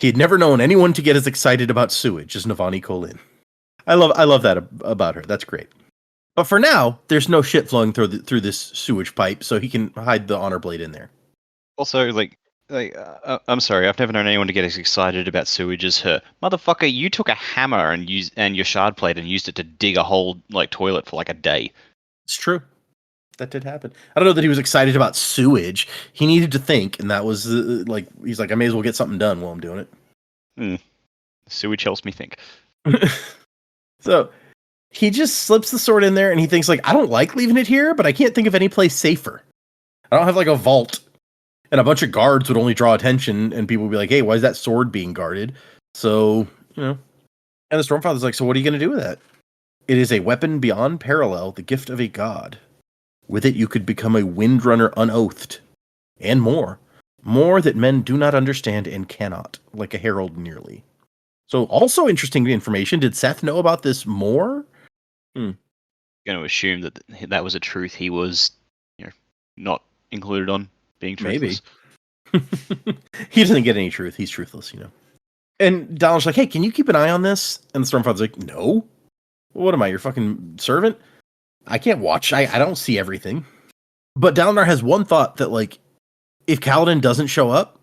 He had never known anyone to get as excited about sewage as Navani Colin. I love that about her. That's great. But for now, there's no shit flowing through this sewage pipe, so he can hide the honor blade in there. Also, I'm sorry, I've never known anyone to get as excited about sewage as her. Motherfucker, you took a hammer and your shard plate and used it to dig a whole like toilet for like a day. It's true. That did happen. I don't know that he was excited about sewage. He needed to think, and that was he's like, I may as well get something done while I'm doing it. Sewage helps me think. So he just slips the sword in there, and he thinks like, I don't like leaving it here, but I can't think of any place safer. I don't have like a vault. And a bunch of guards would only draw attention, and people would be like, hey, why is that sword being guarded? So, And the Stormfather's like, so what are you going to do with that? It is a weapon beyond parallel, the gift of a god. With it, you could become a windrunner unoathed. And more. More that men do not understand and cannot, like a herald nearly. So, also interesting information. Did Seth know about this more? Going to assume that was a truth he was, not included on being Maybe. truthless. He doesn't get any truth. He's truthless, And Dalinar's like, hey, can you keep an eye on this? And the Stormfather's like, no. What am I, your fucking servant? I can't watch. I don't see everything. But Dalinar has one thought that, like, if Kaladin doesn't show up,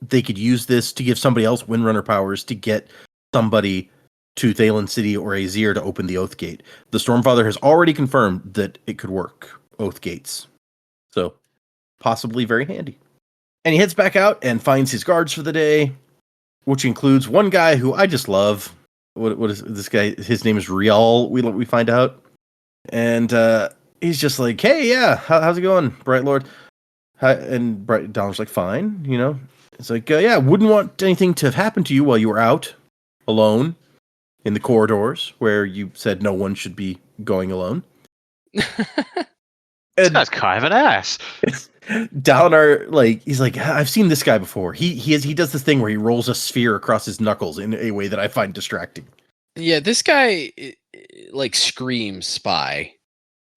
they could use this to give somebody else Windrunner powers to get somebody to Thaylen City or Azir to open the Oath Gate. The Stormfather has already confirmed that it could work, Oath Gates. So, possibly very handy. And he heads back out and finds his guards for the day, which includes one guy who I just love. What is this guy? His name is Rial, we find out. And he's just like, hey, yeah, how's it going, Bright Lord? And Dalinar's like, fine, It's like, yeah, wouldn't want anything to have happened to you while you were out alone in the corridors where you said no one should be going alone. This guy's kind of an ass. Dalinar, like, he's like, I've seen this guy before. He does this thing where he rolls a sphere across his knuckles in a way that I find distracting. Yeah, this guy like screams spy.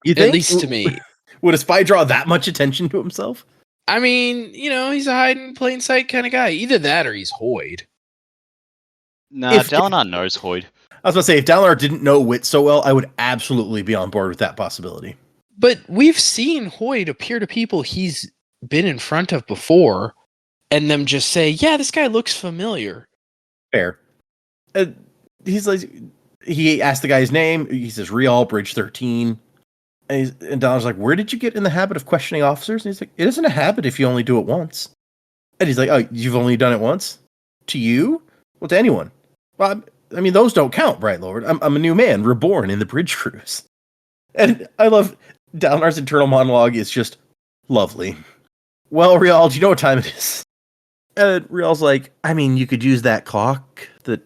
You think? At least to me. Would a spy draw that much attention to himself? I mean, he's a hide in plain sight kind of guy. Either that or he's Hoyd. Nah, Dalinar knows Hoyd. I was about to say, if Dalinar didn't know Wit so well, I would absolutely be on board with that possibility. But we've seen Hoyd appear to people he's been in front of before, and them just say, yeah, this guy looks familiar. Fair. He's like, he asked the guy's name. He says, Rial, Bridge 13. And Dalinar's like, where did you get in the habit of questioning officers? And he's like, it isn't a habit if you only do it once. And he's like, oh, you've only done it once? To you? Well, to anyone. Well, I mean, those don't count, Bright Lord. I'm a new man, reborn in the bridge crews. And I love Dalinar's internal monologue is just lovely. Well, Rial, do you know what time it is? And Rial's like, I mean, you could use that clock, that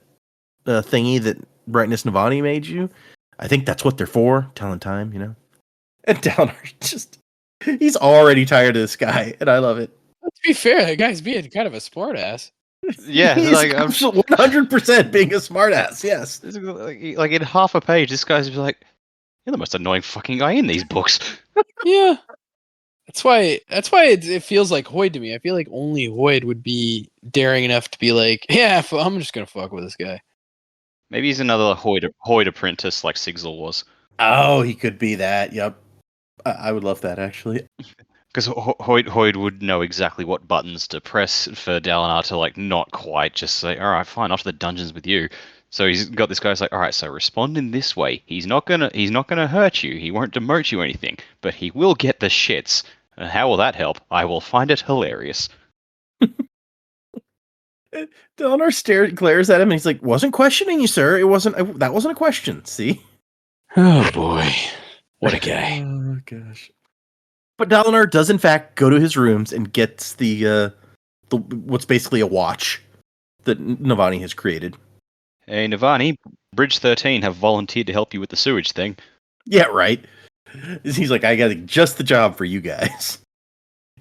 thingy that Brightness Navani made you. I think that's what they're for, telling time, And Dalinar just, he's already tired of this guy, and I love it. To be fair, that guy's being kind of a smartass. Yeah, he's like I'm 100% being a smartass. Yes, like in half a page, this guy's just like, you're the most annoying fucking guy in these books. Yeah, that's why it feels like Hoyd to me. I feel like only Hoyd would be daring enough to be like, yeah, I'm just gonna fuck with this guy. Maybe he's another Hoyd apprentice like Sigzil was. Oh, he could be that. Yep, I would love that actually. Because Hoyd would know exactly what buttons to press for Dalinar to like not quite just say, all right, fine, off to the dungeons with you. So he's got this guy's like, all right, so respond in this way. He's not gonna hurt you. He won't demote you or anything, but he will get the shits. And how will that help? I will find it hilarious. Dalinar glares at him, and he's like, "Wasn't questioning you, sir. It wasn't. That wasn't a question. See." Oh boy, what a guy! Oh gosh. But Dalinar does in fact go to his rooms and gets the what's basically a watch that Navani has created. Hey, Navani, Bridge 13 have volunteered to help you with the sewage thing. Yeah, right. He's like, I got just the job for you guys.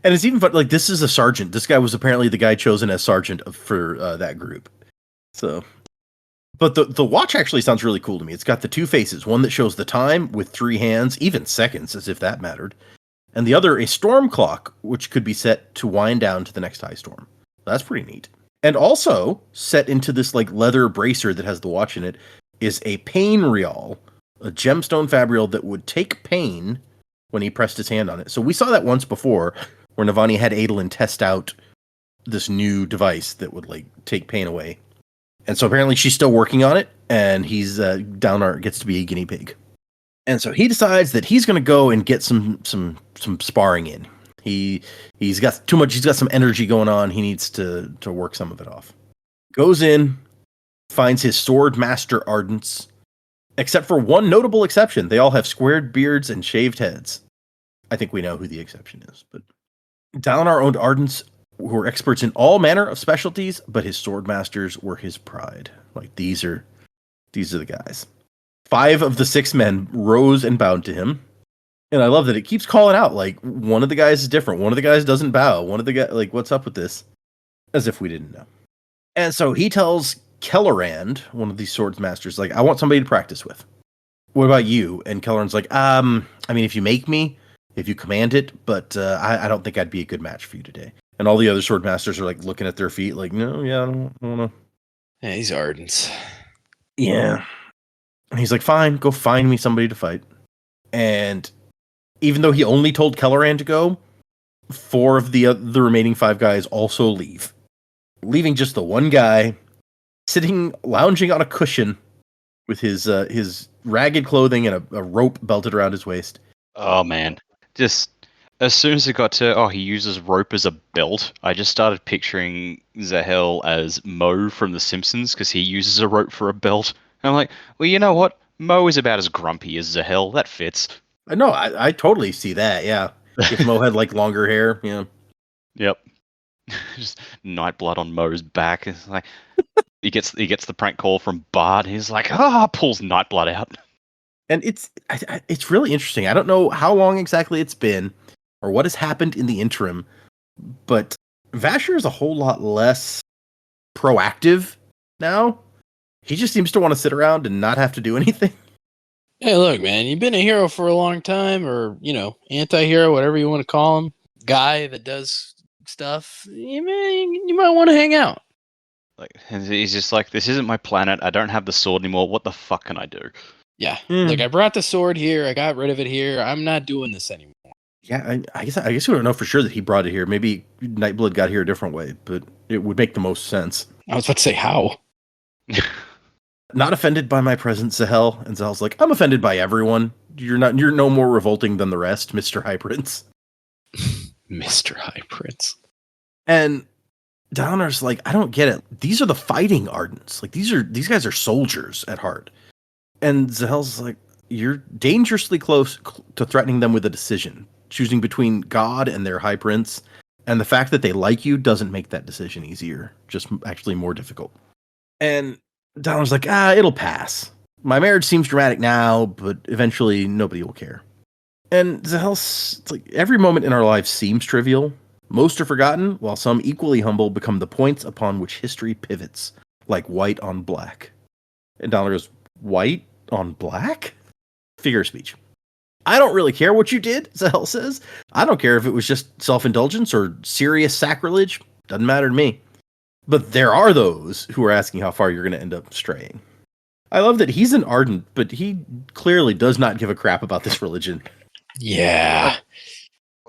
And it's even fun, like, this is a sergeant. This guy was apparently the guy chosen as sergeant for that group. So, but the watch actually sounds really cool to me. It's got the two faces, one that shows the time with 3 hands, even seconds, as if that mattered. And the other, a storm clock, which could be set to wind down to the next high storm. That's pretty neat. And also, set into this like leather bracer that has the watch in it, is a pain Rial, a gemstone fabrial that would take pain when he pressed his hand on it. So we saw that once before, where Navani had Adolin test out this new device that would like take pain away. And so apparently she's still working on it, and he's Dalinar gets to be a guinea pig. And so he decides that he's going to go and get some sparring in. He's got too much. He's got some energy going on. He needs to work some of it off. Goes in, finds his sword master Ardents, except for one notable exception. They all have squared beards and shaved heads. I think we know who the exception is. But Dalinar owned Ardents who were experts in all manner of specialties, but his sword masters were his pride. Like these are the guys. 5 of the 6 men rose and bowed to him. And I love that it keeps calling out, like, one of the guys is different. One of the guys doesn't bow. One of the guys, like, what's up with this? As if we didn't know. And so he tells Kellerand, one of these swords masters, like, I want somebody to practice with. What about you? And Kellerand's like, I mean, if you make me, if you command it, but I don't think I'd be a good match for you today. And all the other sword masters are like looking at their feet, like, no, yeah, I don't want to. Yeah, he's Ardens. Yeah. And he's like, fine, go find me somebody to fight. And even though he only told Kelleran to go, 4 of the remaining 5 guys also leave, leaving just the one guy lounging on a cushion with his ragged clothing and a rope belted around his waist. Oh man, just as soon as it got to he uses rope as a belt, I just started picturing Zahel as Moe from The Simpsons because he uses a rope for a belt. And I'm like, well, you know what? Moe is about as grumpy as Zahel. That fits. No, I totally see that. Yeah, if Moe had like longer hair, yeah. Yep. Just Nightblood on Moe's back. It's like he gets the prank call from Bard. He's like, pulls Nightblood out. And it's really interesting. I don't know how long exactly it's been or what has happened in the interim, but Vasher is a whole lot less proactive now. He just seems to want to sit around and not have to do anything. Hey, look, man, you've been a hero for a long time, or, anti-hero, whatever you want to call him. Guy that does stuff. You might want to hang out. Like, he's just like, this isn't my planet. I don't have the sword anymore. What the fuck can I do? Yeah. Look, I brought the sword here. I got rid of it here. I'm not doing this anymore. Yeah, I guess we don't know for sure that he brought it here. Maybe Nightblood got here a different way, but it would make the most sense. I was about to say how. Not offended by my presence, Zahel. And Zahel's like, I'm offended by everyone. You're no more revolting than the rest, Mr. High Prince. Mr. High Prince. And Donner's like, I don't get it. These are the fighting Ardents. Like these guys are soldiers at heart. And Zahel's like, you're dangerously close to threatening them with a decision. Choosing between God and their High Prince. And the fact that they like you doesn't make that decision easier. Just actually more difficult. And Donner's like, it'll pass. My marriage seems dramatic now, but eventually nobody will care. And Zahel's like, every moment in our lives seems trivial. Most are forgotten, while some equally humble become the points upon which history pivots, like white on black. And Donner goes, white on black? Figure of speech. I don't really care what you did, Zahel says. I don't care if it was just self-indulgence or serious sacrilege. Doesn't matter to me. But there are those who are asking how far you're going to end up straying. I love that he's an Ardent, but he clearly does not give a crap about this religion. Yeah.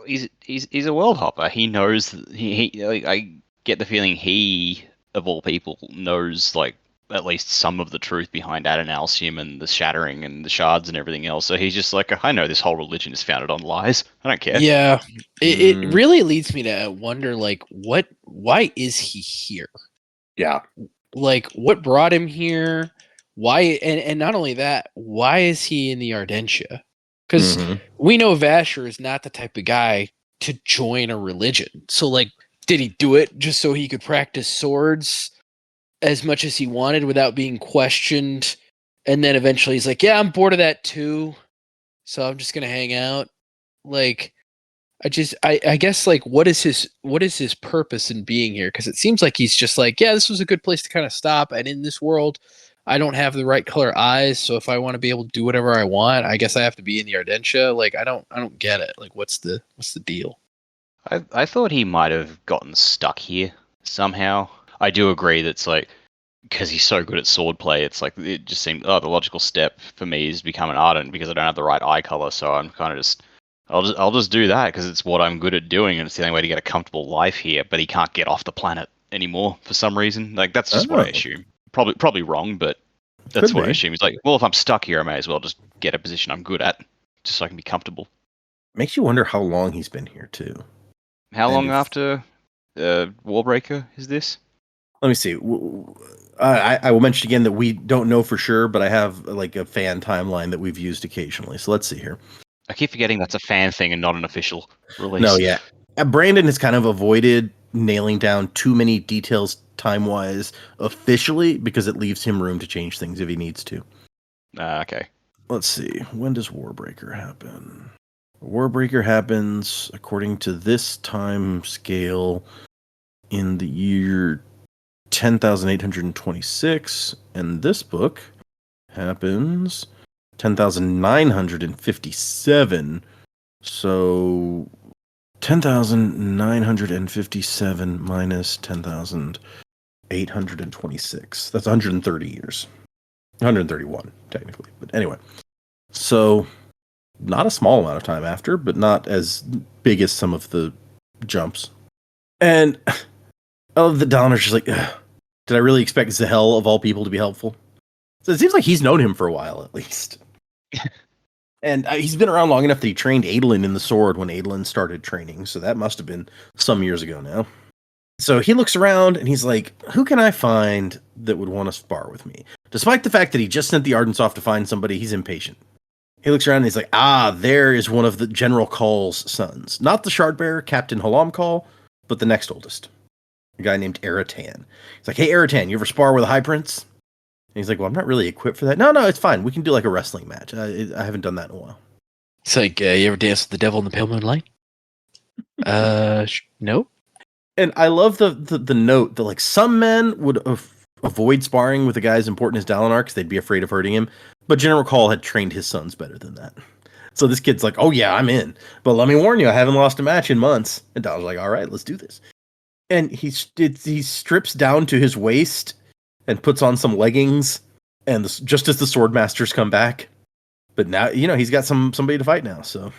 He's a world hopper. He knows I get the feeling he, of all people, knows like at least some of the truth behind Adonalsium and the shattering and the shards and everything else. So he's just like, I know this whole religion is founded on lies. I don't care. Yeah. It really leads me to wonder, like, why is he here? Yeah. Like, what brought him here? Why, and not only that, why is he in the Ardentia? Because we know Vasher is not the type of guy to join a religion. So, like, did he do it just so he could practice swords as much as he wanted without being questioned? And then eventually he's like, yeah, I'm bored of that too, so I'm just going to hang out. Like, I guess, like, what is his purpose in being here? Because it seems like he's just like, yeah, this was a good place to kind of stop. And in this world, I don't have the right color eyes, so if I want to be able to do whatever I want, I guess I have to be in the Ardentia. Like, I don't get it. Like, what's the deal? I thought he might have gotten stuck here somehow. I do agree that's like, because he's so good at swordplay, it's like, it just seemed, the logical step for me is become an Ardent because I don't have the right eye color, so I'm kind of just, I'll just do that because it's what I'm good at doing and it's the only way to get a comfortable life here, but he can't get off the planet anymore for some reason. Like, that's just what I assume. Probably wrong, but that's what I assume. He's like, well, if I'm stuck here, I may as well just get a position I'm good at, just so I can be comfortable. Makes you wonder how long he's been here, too. How long after Warbreaker is this? Let me see. I will mention again that we don't know for sure, but I have like a fan timeline that we've used occasionally. So let's see here. I keep forgetting that's a fan thing and not an official release. No, yeah. Brandon has kind of avoided nailing down too many details time-wise officially because it leaves him room to change things if he needs to. Okay. Let's see. When does Warbreaker happen? Warbreaker happens, according to this time scale, in the year 10,826, and this book happens 10,957. So 10,957 minus 10,826. That's 130 years. 131, technically. But anyway. So not a small amount of time after, but not as big as some of the jumps. And the Donner's just like, ugh, did I really expect Zahel of all people to be helpful? So it seems like he's known him for a while, at least. And he's been around long enough that he trained Adolin in the sword when Adolin started training. So that must have been some years ago now. So he looks around and he's like, who can I find that would want to spar with me? Despite the fact that he just sent the Ardents off to find somebody, he's impatient. He looks around and he's like, there is one of the General Call's sons. Not the Shardbearer, Captain Halam Call, but the next oldest. A guy named Eratan. He's like, hey, Eratan, you ever spar with a High Prince? And he's like, well, I'm not really equipped for that. No, it's fine. We can do like a wrestling match. I haven't done that in a while. It's like, you ever dance with the devil in the pale moonlight? Nope. And I love the note that like some men would avoid sparring with a guy as important as Dalinar because they'd be afraid of hurting him. But General Call had trained his sons better than that. So this kid's like, oh yeah, I'm in. But let me warn you, I haven't lost a match in months. And Dalinar's like, all right, let's do this. And he strips down to his waist and puts on some leggings. And just as the swordmasters come back. But now, he's got somebody to fight now, so...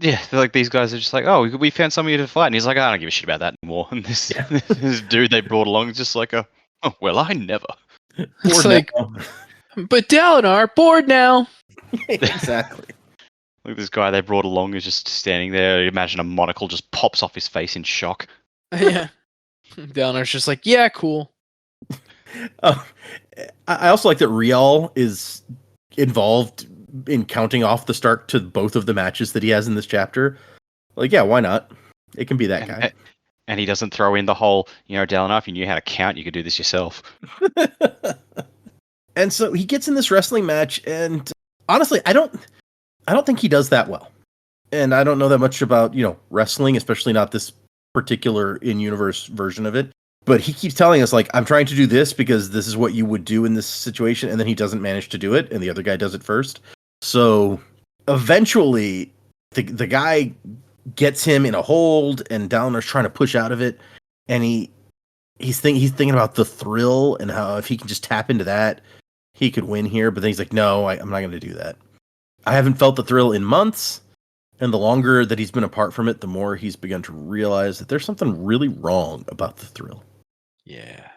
Yeah, they're like, these guys are just like, oh, we found somebody to fight. And he's like, I don't give a shit about that anymore. And this dude they brought along is just like, well, I never. It's like, but Dalinar, bored now. Exactly. Look, this guy they brought along is just standing there. Imagine a monocle just pops off his face in shock. Yeah. Dalinar's just like, yeah, cool. I also like that Rial is involved in counting off the start to both of the matches that he has in this chapter. Like, yeah, why not? It can be that guy. And he doesn't throw in the whole, Dalinar, if you knew how to count, you could do this yourself. And so he gets in this wrestling match, and honestly, I don't think he does that well. And I don't know that much about, wrestling, especially not this particular in-universe version of it. But he keeps telling us, like, I'm trying to do this because this is what you would do in this situation, and then he doesn't manage to do it, and the other guy does it first. So eventually, the guy gets him in a hold, and Dalinar's trying to push out of it, and he's thinking about the thrill and how if he can just tap into that, he could win here. But then he's like, no, I'm not going to do that. I haven't felt the thrill in months, and the longer that he's been apart from it, the more he's begun to realize that there's something really wrong about the thrill. Yeah.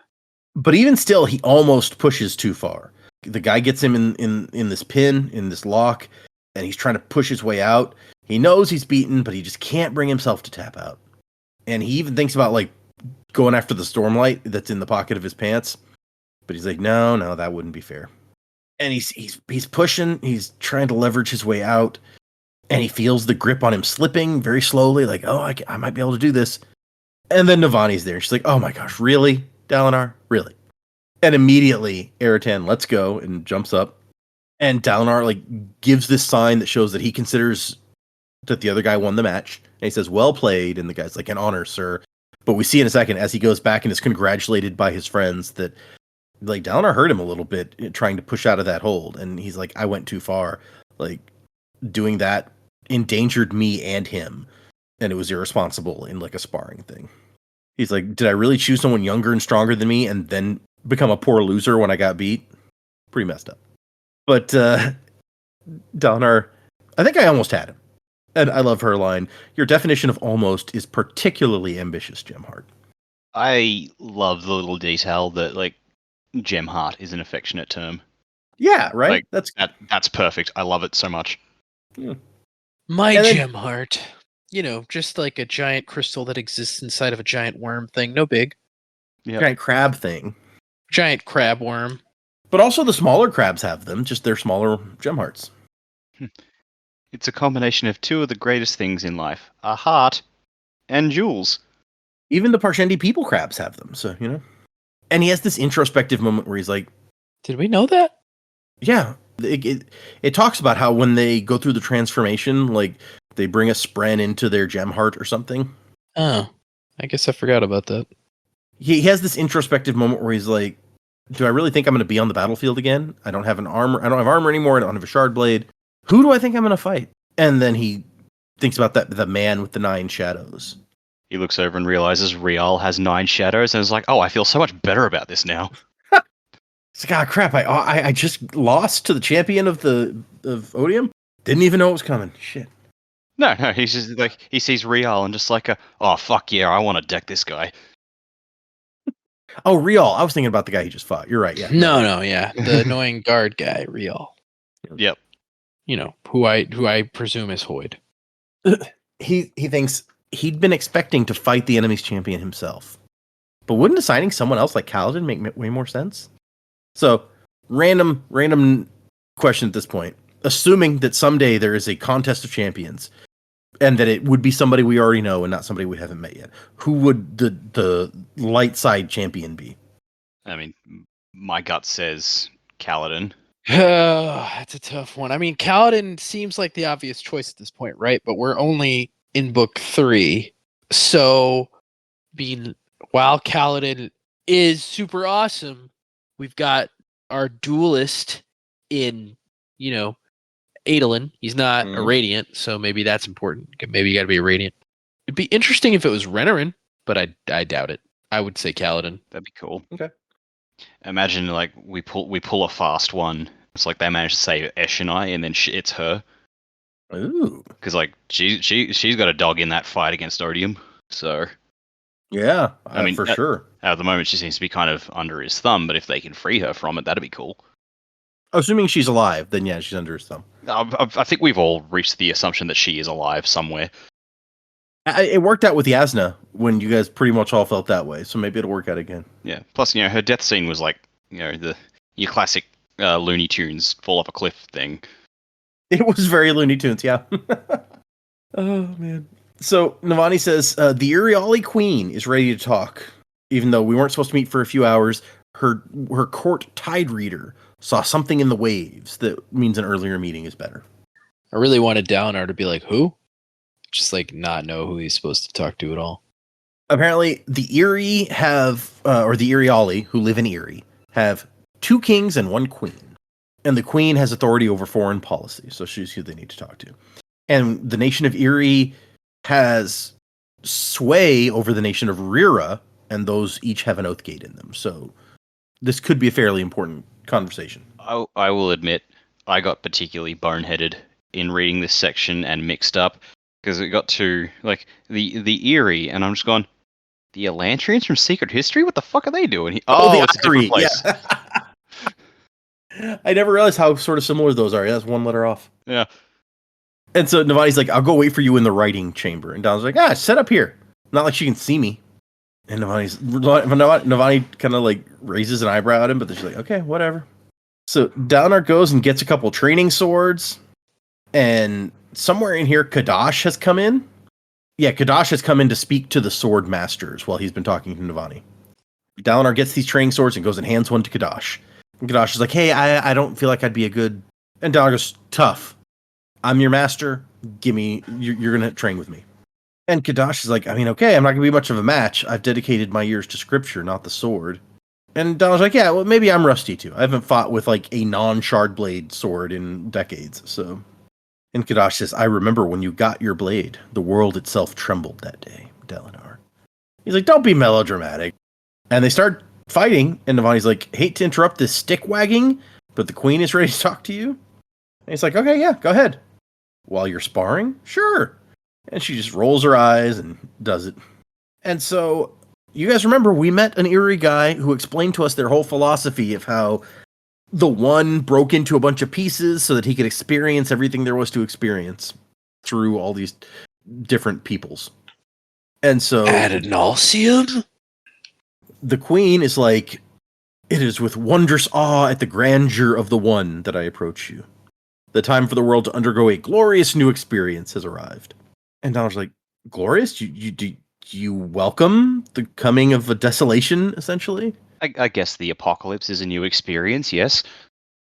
But even still, he almost pushes too far. The guy gets him in this pin, in this lock, and he's trying to push his way out. He knows he's beaten, but he just can't bring himself to tap out. And he even thinks about, like, going after the Stormlight that's in the pocket of his pants. But he's like, no, that wouldn't be fair. And he's pushing, he's trying to leverage his way out, and he feels the grip on him slipping very slowly, like, oh, I might be able to do this. And then Navani's there. She's like, oh my gosh, really, Dalinar? Really? And immediately, Eratan lets go and jumps up. And Dalinar, like, gives this sign that shows that he considers that the other guy won the match. And he says, well played. And the guy's like, an honor, sir. But we see in a second, as he goes back and is congratulated by his friends, that, like, Dalinar hurt him a little bit trying to push out of that hold. And he's like, I went too far. Like, doing that endangered me and him. And it was irresponsible in, like, a sparring thing. He's like, did I really choose someone younger and stronger than me and then become a poor loser when I got beat? Pretty messed up. But Dalinar, I think I almost had him. And I love her line, your definition of almost is particularly ambitious, Gemheart. I love the little detail that, like, Gemheart is an affectionate term. Yeah, right? Like, that's perfect. I love it so much. Yeah. My Gemheart. Just like a giant crystal that exists inside of a giant worm thing. No big. Yep. Giant crab thing. Giant crab worm. But also the smaller crabs have them, just they're smaller Gemhearts. It's a combination of two of the greatest things in life. A heart and jewels. Even the Parshendi people crabs have them, so, And he has this introspective moment where he's like... Did we know that? Yeah. It talks about how when they go through the transformation, like, they bring a spren into their Gemheart or something. Oh, I guess I forgot about that. He has this introspective moment where he's like, do I really think I'm going to be on the battlefield again? I don't have armor anymore. I don't have a shard blade. Who do I think I'm going to fight? And then he thinks about the man with the 9 shadows. He looks over and realizes Rial has 9 shadows, and is like, "Oh, I feel so much better about this now." It's like, ah, crap! I just lost to the champion of Odium. Didn't even know it was coming. Shit. No, he's just like, he sees Rial and just like, "Oh fuck yeah, I want to deck this guy." Oh, Rial. I was thinking about the guy he just fought. You're right. Yeah. No, yeah, the annoying guard guy, Rial. Yep. You know, who I presume is Hoyd. He thinks he'd been expecting to fight the enemy's champion himself, but wouldn't assigning someone else like Kaladin make way more sense? So, random question at this point. Assuming that someday there is a contest of champions, and that it would be somebody we already know and not somebody we haven't met yet, who would the light side champion be? I mean, my gut says Kaladin. That's a tough one. I mean, Kaladin seems like the obvious choice at this point, right? But we're only in book 3. So, while Kaladin is super awesome, we've got our duelist in, Adolin. He's not a Radiant, so maybe that's important. Maybe you got to be a Radiant. It'd be interesting if it was Renarin, but I doubt it. I would say Kaladin. That'd be cool. Okay. Imagine like we pull a fast one. It's like they managed to save Eshonai, and then it's her. Ooh. Because like she's got a dog in that fight against Odium. So yeah, I mean, for sure. At the moment, she seems to be kind of under his thumb. But if they can free her from it, that'd be cool. Assuming she's alive, then yeah, she's under his thumb. I think we've all reached the assumption that she is alive somewhere. It worked out with Yasna when you guys pretty much all felt that way, so maybe it'll work out again. Yeah. Plus, her death scene was like, your classic Looney Tunes fall off a cliff thing. It was very Looney Tunes, yeah. Oh man. So Navani says the Iriali Queen is ready to talk, even though we weren't supposed to meet for a few hours. Her court tide reader saw something in the waves that means an earlier meeting is better. I really wanted Dalinar to be like, who? Just like not know who he's supposed to talk to at all. Apparently, the Erie or the Iriali, who live in Erie, have 2 kings and 1 queen. And the queen has authority over foreign policy, so she's who they need to talk to. And the nation of Erie has sway over the nation of Rira, and those each have an oath gate in them. So this could be a fairly important conversation. I will admit, I got particularly boneheaded in reading this section and mixed up, because it got to like the Erie, and I'm just going, the Elantrians from Secret History? What the fuck are they doing? The it's a different Irie, place. Yeah. I never realized how sort of similar those are. Yeah, that's 1 letter off. Yeah. And so Navani's like, I'll go wait for you in the writing chamber. And Don's like, set up here. Not like she can see me. And Navani kind of like raises an eyebrow at him, but then she's like, okay, whatever. So Dalinar goes and gets a couple training swords. And somewhere in here, Kadash has come in. Yeah, Kadash has come in to speak to the sword masters while he's been talking to Navani. Dalinar gets these training swords and goes and hands one to Kadash. And Kadash is like, hey, I don't feel like I'd be a good... And Dalinar goes, tough. I'm your master. You're going to train with me. And Kadash is like, I mean, okay, I'm not going to be much of a match. I've dedicated my years to scripture, not the sword. And Dalinar's like, yeah, well, maybe I'm rusty too. I haven't fought with like a non-shard blade sword in decades, so... And Kadash says, I remember when you got your blade. The world itself trembled that day, Dalinar. He's like, don't be melodramatic. And they start fighting, and Navani's like, hate to interrupt this stick wagging, but the queen is ready to talk to you. And he's like, okay, yeah, go ahead. While you're sparring? Sure. And she just rolls her eyes and does it. And so, you guys remember we met an Erie guy who explained to us their whole philosophy of how the one broke into a bunch of pieces so that he could experience everything there was to experience through all these different peoples. And so... Ad nauseam? The queen is like, it is with wondrous awe at the grandeur of the one that I approach you. The time for the world to undergo a glorious new experience has arrived. And Donald's like, glorious? Do you welcome the coming of a desolation, essentially? I guess the apocalypse is a new experience, yes.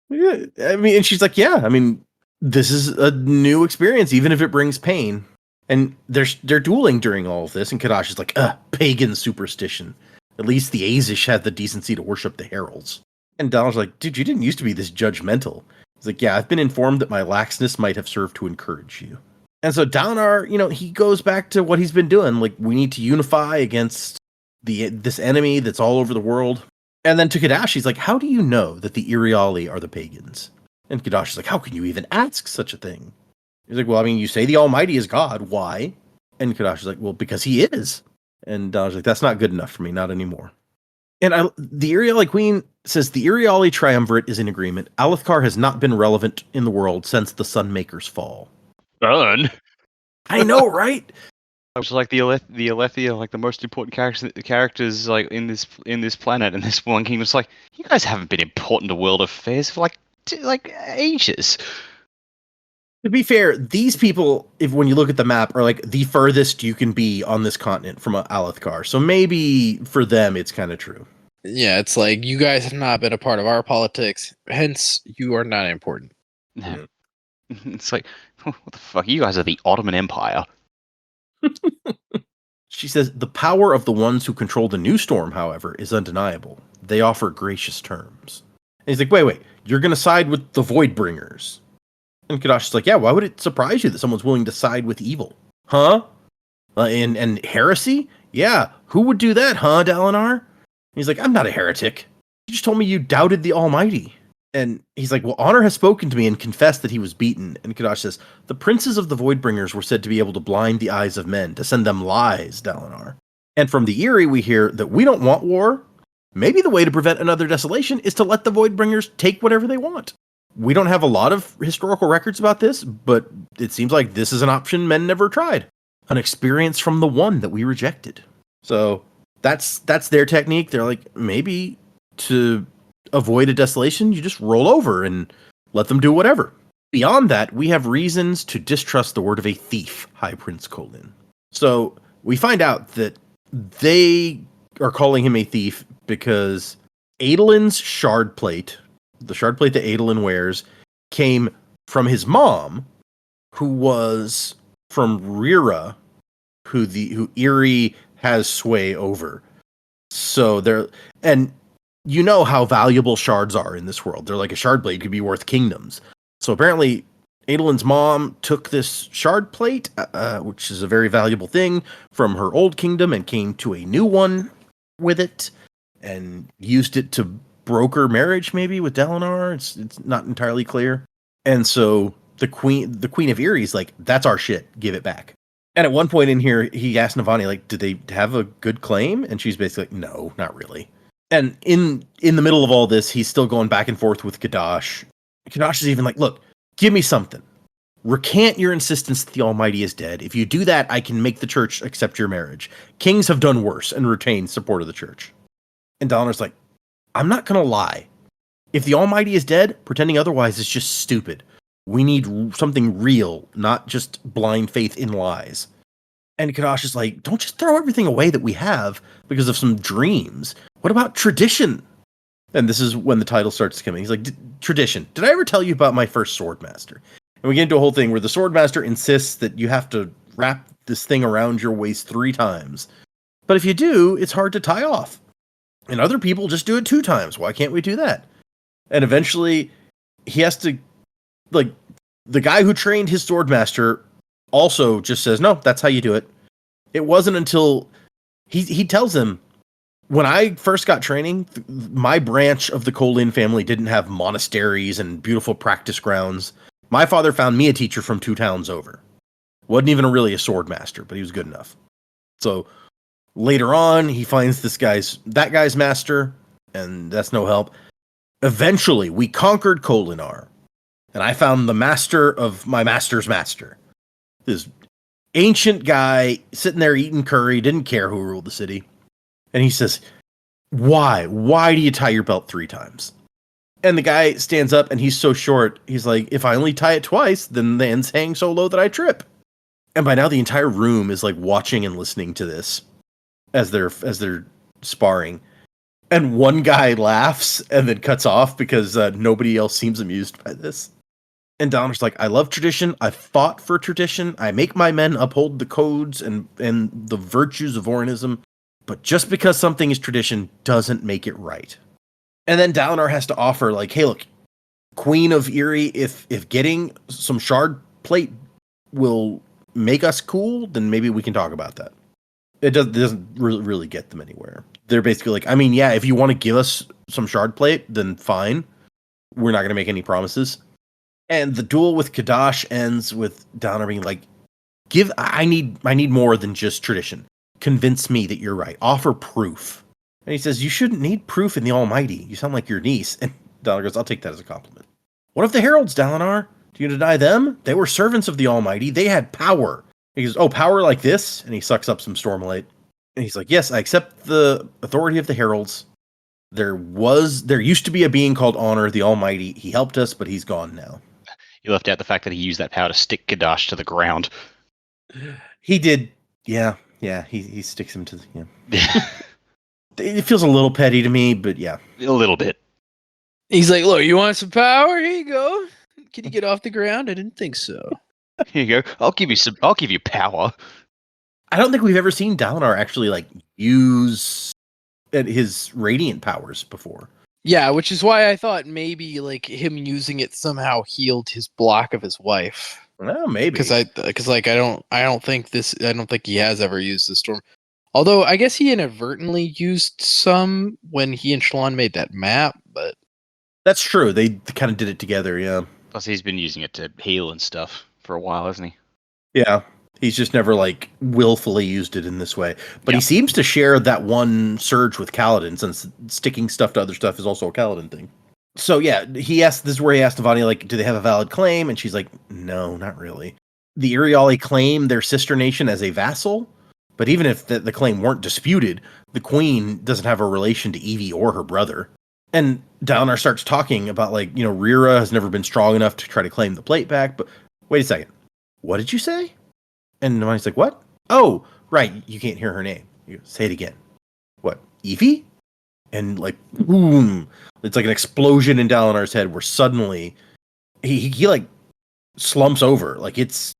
Yeah, I mean, and she's like, yeah, I mean, this is a new experience, even if it brings pain. And they're dueling during all of this, and Kadash is like, pagan superstition. At least the Azish had the decency to worship the heralds. And Donald's like, dude, you didn't used to be this judgmental. He's like, yeah, I've been informed that my laxness might have served to encourage you. And so Dalinar, he goes back to what he's been doing. Like, we need to unify against this enemy that's all over the world. And then to Kadash, he's like, how do you know that the Iriali are the pagans? And Kadash is like, how can you even ask such a thing? He's like, well, I mean, you say the Almighty is God. Why? And Kadash is like, well, because he is. And Dalinar's like, that's not good enough for me. Not anymore. And the Iriali Queen says the Iriali Triumvirate is in agreement. Alethkar has not been relevant in the world since the Sunmaker's fall. Burn. I know, right? I was like the Alethea, like the most important characters like in this planet and this one kingdom. It's like, you guys haven't been important to world affairs for like ages. To be fair, these people, when you look at the map, are like the furthest you can be on this continent from Alethkar. So maybe for them, it's kind of true. Yeah, it's like, you guys have not been a part of our politics, hence you are not important. Yeah. It's like, what the fuck? You guys are the Ottoman Empire. She says, the power of the ones who control the new storm, however, is undeniable. They offer gracious terms. And he's like, wait, you're going to side with the Voidbringers? And Kadash is like, yeah, why would it surprise you that someone's willing to side with evil? Huh? And heresy? Yeah, who would do that, huh, Dalinar? And he's like, I'm not a heretic. You just told me you doubted the Almighty. And he's like, well, Honor has spoken to me and confessed that he was beaten. And Kadash says, the princes of the Voidbringers were said to be able to blind the eyes of men, to send them lies, Dalinar. And from the Eyrie, we hear that we don't want war. Maybe the way to prevent another desolation is to let the Voidbringers take whatever they want. We don't have a lot of historical records about this, but it seems like this is an option men never tried. An experience from the one that we rejected. So that's their technique. They're like, maybe to avoid a desolation, you just roll over and let them do whatever. Beyond that, we have reasons to distrust the word of a thief, High Prince Kholin. So we find out that they are calling him a thief because Adolin's shard plate, the shard plate that Adolin wears, came from his mom, who was from Rira, who Eyrie has sway over. So they're, and you know how valuable shards are in this world. They're like, a shard blade could be worth kingdoms. So apparently Adolin's mom took this shard plate, which is a very valuable thing, from her old kingdom and came to a new one with it and used it to broker marriage maybe with Dalinar. It's not entirely clear. And so the queen of Erie's like, that's our shit, give it back. And at one point in here, he asked Navani, like, did they have a good claim? And she's basically like, no, not really. And in the middle of all this, he's still going back and forth with Kadash. Kadash is even like, look, give me something. Recant your insistence that the Almighty is dead. If you do that, I can make the church accept your marriage. Kings have done worse and retained support of the church. And Dalinar's like, I'm not going to lie. If the Almighty is dead, pretending otherwise is just stupid. We need something real, not just blind faith in lies. And Kadash is like, don't just throw everything away that we have because of some dreams. What about tradition? And this is when the title starts coming. He's like, tradition. Did I ever tell you about my first swordmaster? And we get into a whole thing where the swordmaster insists that you have to wrap this thing around your waist 3 times. But if you do, it's hard to tie off. And other people just do it 2 times. Why can't we do that? And eventually, he has to, like, the guy who trained his swordmaster also just says, no, that's how you do it. It wasn't until he tells him, when I first got training, my branch of the Kholin family didn't have monasteries and beautiful practice grounds. My father found me a teacher from 2 towns over. Wasn't even really a sword master, but he was good enough. So later on, he finds that guy's master, and that's no help. Eventually, we conquered Kholinar, and I found the master of my master's master. This ancient guy sitting there eating curry, didn't care who ruled the city. And he says, why? Why do you tie your belt 3 times? And the guy stands up and he's so short. He's like, if I only tie it twice, then the ends hang so low that I trip. And by now the entire room is like watching and listening to this as they're sparring. And one guy laughs and then cuts off because nobody else seems amused by this. And Dalinar's like, I love tradition. I fought for tradition. I make my men uphold the codes and the virtues of Oranism. But just because something is tradition doesn't make it right. And then Dalinar has to offer, like, hey, look, Queen of Eyrie, if getting some shard plate will make us cool, then maybe we can talk about that. It doesn't really get them anywhere. They're basically like, I mean, yeah, if you want to give us some shard plate, then fine. We're not going to make any promises. And the duel with Kadash ends with Downer being like, I need more than just tradition. Convince me that you're right. Offer proof. And he says, you shouldn't need proof in the Almighty. You sound like your niece. And Dalinar goes, I'll take that as a compliment. What of the heralds, Dalinar? Do you deny them? They were servants of the Almighty. They had power. He goes, oh, power like this? And he sucks up some Stormlight. And he's like, yes, I accept the authority of the heralds. There used to be a being called Honor, the Almighty. He helped us, but he's gone now. You left out the fact that he used that power to stick Kadash to the ground. He did. Yeah. He sticks him to the... Yeah. It feels a little petty to me, but yeah. A little bit. He's like, look, you want some power? Here you go. Can you get off the ground? I didn't think so. Here you go. I'll give you power. I don't think we've ever seen Dalinar actually like use his radiant powers before. Yeah, which is why I thought maybe like him using it somehow healed his block of his wife. Well, maybe because I don't think he has ever used the storm. Although I guess he inadvertently used some when he and Shallan made that map, but that's true. They kind of did it together, yeah. Plus, he's been using it to heal and stuff for a while, hasn't he? Yeah, he's just never like willfully used it in this way. But he seems to share that one surge with Kaladin, since sticking stuff to other stuff is also a Kaladin thing. So yeah, this is where he asked Navani, like, do they have a valid claim? And she's like, no, not really. The Iriali claim their sister nation as a vassal, but even if the claim weren't disputed, the queen doesn't have a relation to Evie or her brother. And Dalinar starts talking about, like, you know, Rira has never been strong enough to try to claim the plate back, but wait a second. What did you say? And Navani's like, what? Oh, right, you can't hear her name. You say it again. What, Evie? And, like, boom. It's like an explosion in Dalinar's head where suddenly he like slumps over. Like, it's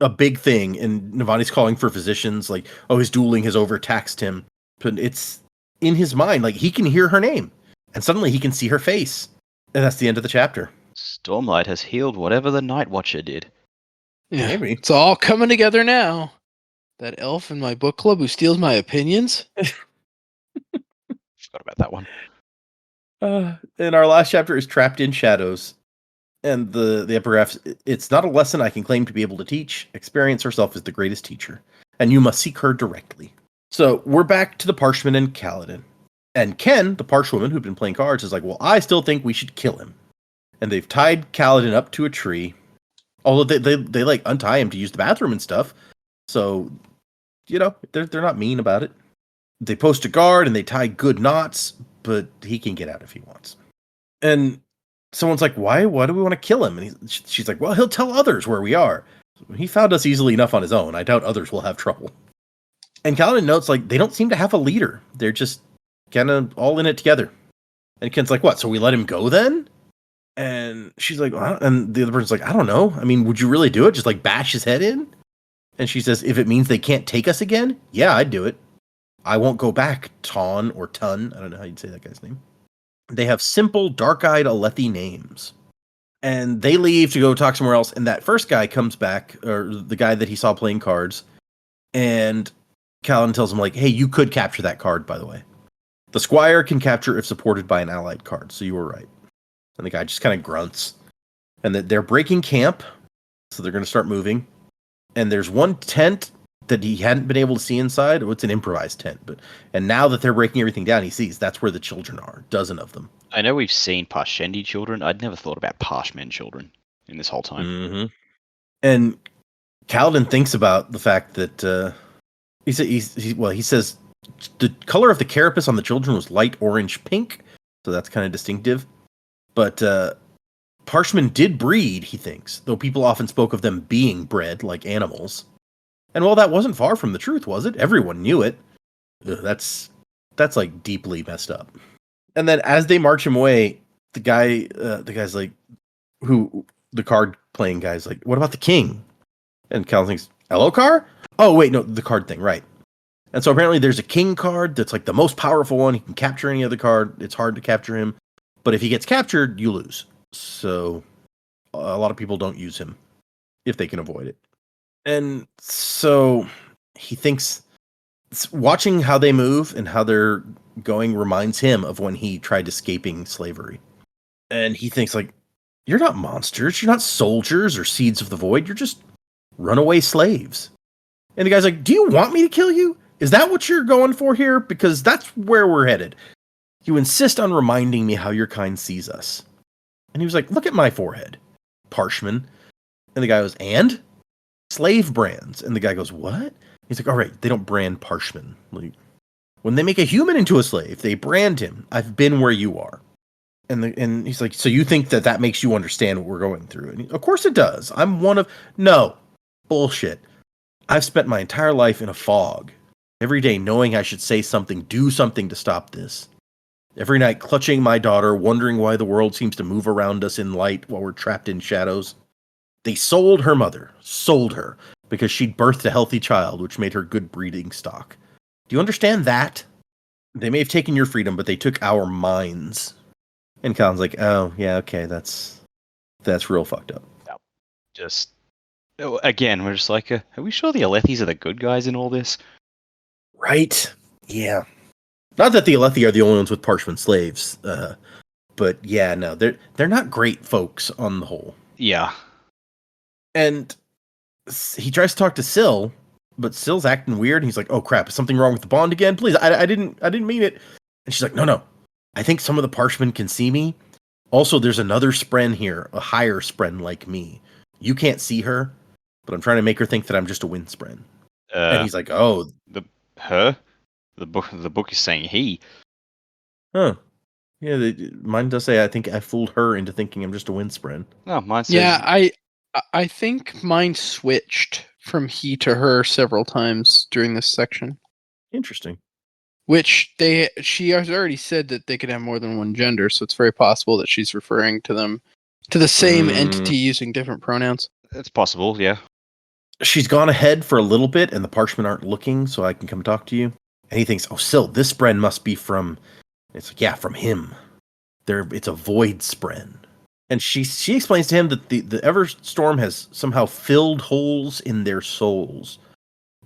a big thing, and Navani's calling for physicians, like, oh, his dueling has overtaxed him. But it's in his mind, like, he can hear her name, and suddenly he can see her face. And that's the end of the chapter. Stormlight has healed whatever the Night Watcher did. yeah, Maybe. It's all coming together now. That elf in my book club who steals my opinions. Forgot about that one. And our last chapter is Trapped in Shadows. And the epigraph, it's not a lesson I can claim to be able to teach. Experience herself is the greatest teacher, and you must seek her directly. So we're back to the Parshman and Kaladin. And Ken, the Parshwoman who'd been playing cards, is like, well, I still think we should kill him. And they've tied Kaladin up to a tree. Although they like untie him to use the bathroom and stuff. So, you know, they're not mean about it. They post a guard and they tie good knots, but he can get out if he wants. And someone's like, why do we want to kill him? And she's like, well, he'll tell others where we are. He found us easily enough on his own. I doubt others will have trouble. And Kaladin notes, like, they don't seem to have a leader. They're just kind of all in it together. And Ken's like, what? So we let him go then? And she's like, well, and the other person's like, I don't know. I mean, would you really do it? Just like bash his head in? And she says, if it means they can't take us again, yeah, I'd do it. I won't go back, Ton or Tun. I don't know how you'd say that guy's name. They have simple, dark-eyed Alethi names. And they leave to go talk somewhere else. And that first guy comes back, or the guy that he saw playing cards. And Kaladin tells him, like, hey, you could capture that card, by the way. The squire can capture if supported by an allied card. So you were right. And the guy just kind of grunts. And that they're breaking camp. So they're going to start moving. And there's one tent that he hadn't been able to see inside. It's an improvised tent. And now that they're breaking everything down, he sees that's where the children are. A dozen of them. I know we've seen Parshendi children. I'd never thought about Parshmen children in this whole time. Mm-hmm. And Kaladin thinks about the fact that he says the color of the carapace on the children was light orange pink. So that's kind of distinctive. But Parshmen did breed, he thinks, though people often spoke of them being bred like animals. And well, that wasn't far from the truth, was it? Everyone knew it. Ugh, that's like deeply messed up. And then as they march him away, the guy's like, the card playing guy's like, what about the king? And Kaladin thinks, Elokar? Oh, wait, no, the card thing, right. And so apparently there's a king card that's like the most powerful one. He can capture any other card. It's hard to capture him. But if he gets captured, you lose. So a lot of people don't use him if they can avoid it. And so he thinks watching how they move and how they're going reminds him of when he tried escaping slavery. And he thinks like, you're not monsters. You're not soldiers or seeds of the void. You're just runaway slaves. And the guy's like, do you want me to kill you? Is that what you're going for here? Because that's where we're headed. You insist on reminding me how your kind sees us. And he was like, look at my forehead. Parshman. And the guy goes, and? Slave brands. And the guy goes, what? He's like, all right, they don't brand Parshman. Like, when they make a human into a slave, they brand him. I've been where you are. And he's like, so you think that makes you understand what we're going through? And of course it does. I'm one of... No. Bullshit. I've spent my entire life in a fog. Every day knowing I should say something, do something to stop this. Every night clutching my daughter, wondering why the world seems to move around us in light while we're trapped in shadows. They sold her mother. Sold her. Because she'd birthed a healthy child, which made her good breeding stock. Do you understand that? They may have taken your freedom, but they took our minds. And Colin's like, oh, yeah, okay, that's real fucked up. Just, again, we're just like, are we sure the Alethis are the good guys in all this? Right? Yeah. Not that the Alethi are the only ones with Parshman slaves, but yeah, no, they're not great folks on the whole. Yeah. And he tries to talk to Syl, but Syl's acting weird, and he's like, oh crap, is something wrong with the bond again? Please, I didn't mean it. And she's like, no. I think some of the Parshmen can see me. Also, there's another Spren here, a higher Spren like me. You can't see her, but I'm trying to make her think that I'm just a wind Spren. And he's like, oh. Her? The book is saying he. Huh. Yeah, mine does say I think I fooled her into thinking I'm just a wind Spren. No, mine says... Yeah, I think mine switched from he to her several times during this section. Interesting. Which she has already said that they could have more than one gender, so it's very possible that she's referring to them to the same entity using different pronouns. It's possible, yeah. She's gone ahead for a little bit, and the Parshmen aren't looking, so I can come talk to you. And he thinks, oh, Syl, this Spren must be from... It's like, yeah, from him. It's a void Spren. And she explains to him that the Everstorm has somehow filled holes in their souls.